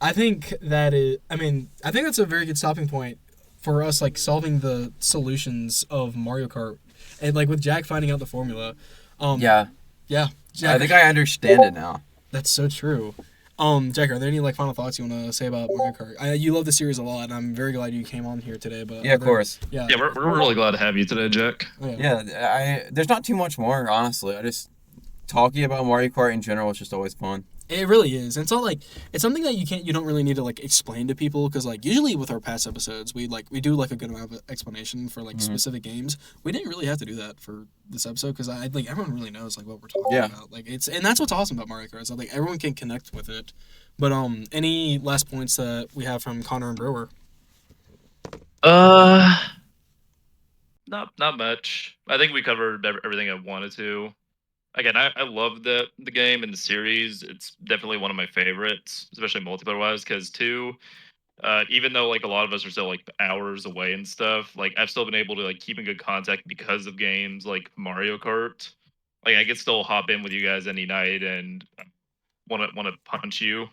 I think that's a very good stopping point for us, like, solving the solutions of Mario Kart. And like with Jack finding out the formula. Yeah. Yeah. Jack, I think I understand it now. that's so true. Jack, are there any like final thoughts you want to say about Mario Kart? You love the series a lot, and I'm very glad you came on here today. But Yeah, of course. Yeah. Yeah, we're really glad to have you today, Jack. Oh, Yeah, there's not too much more, honestly. I just talking about Mario Kart in general is just always fun. It really is. And it's not like it's something that you don't really need to like explain to people because like usually with our past episodes we do like a good amount of explanation for like specific games. We didn't really have to do that for this episode because I like everyone really knows like what we're talking about. Like and that's what's awesome about Mario Kart. So like everyone can connect with it. But any last points that we have from Connor and Brewer? Not much. I think we covered everything I wanted to. Again, I love the game and the series. It's definitely one of my favorites, especially multiplayer wise. Because even though like a lot of us are still like hours away and stuff, like I've still been able to like keep in good contact because of games like Mario Kart. Like I could still hop in with you guys any night and want to punch you.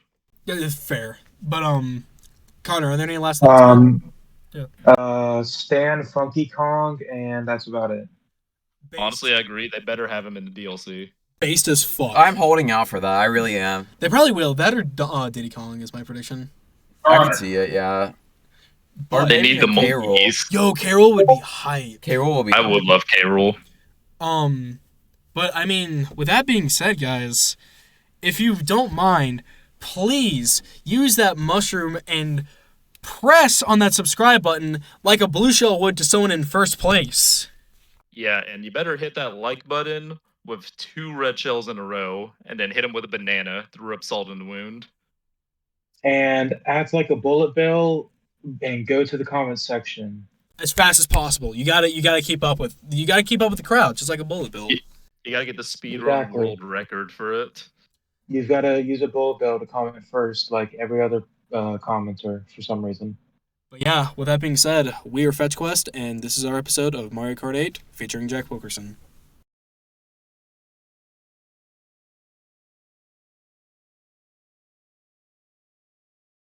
Yeah, it's fair. But Connor, are there any last thoughts? Stan Funky Kong, and that's about it. Honestly, I agree. They better have him in the DLC. Based as fuck. I'm holding out for that. I really am. They probably will. That or Diddy Kong is my prediction. I can see it, yeah. But They need the K-Rool. monkeys. Yo, Carol would be hype. K-Rool will be. I would love K-Rool. But I mean, with that being said, guys, if you don't mind, please use that mushroom and press on that subscribe button like a blue shell would to someone in first place. Yeah, and you better hit that like button with 2 red shells in a row, and then hit him with a banana to rub salt in the wound. And act like a bullet bill and go to the comment section. As fast as possible. You gotta keep up with the crowd, just like a bullet bill. You gotta get the speedrun Exactly. world record for it. You've got to use a bullet bill to comment first, like every other commenter for some reason. But yeah, with that being said, we are FetchQuest, and this is our episode of Mario Kart 8 featuring Jack Wilkerson.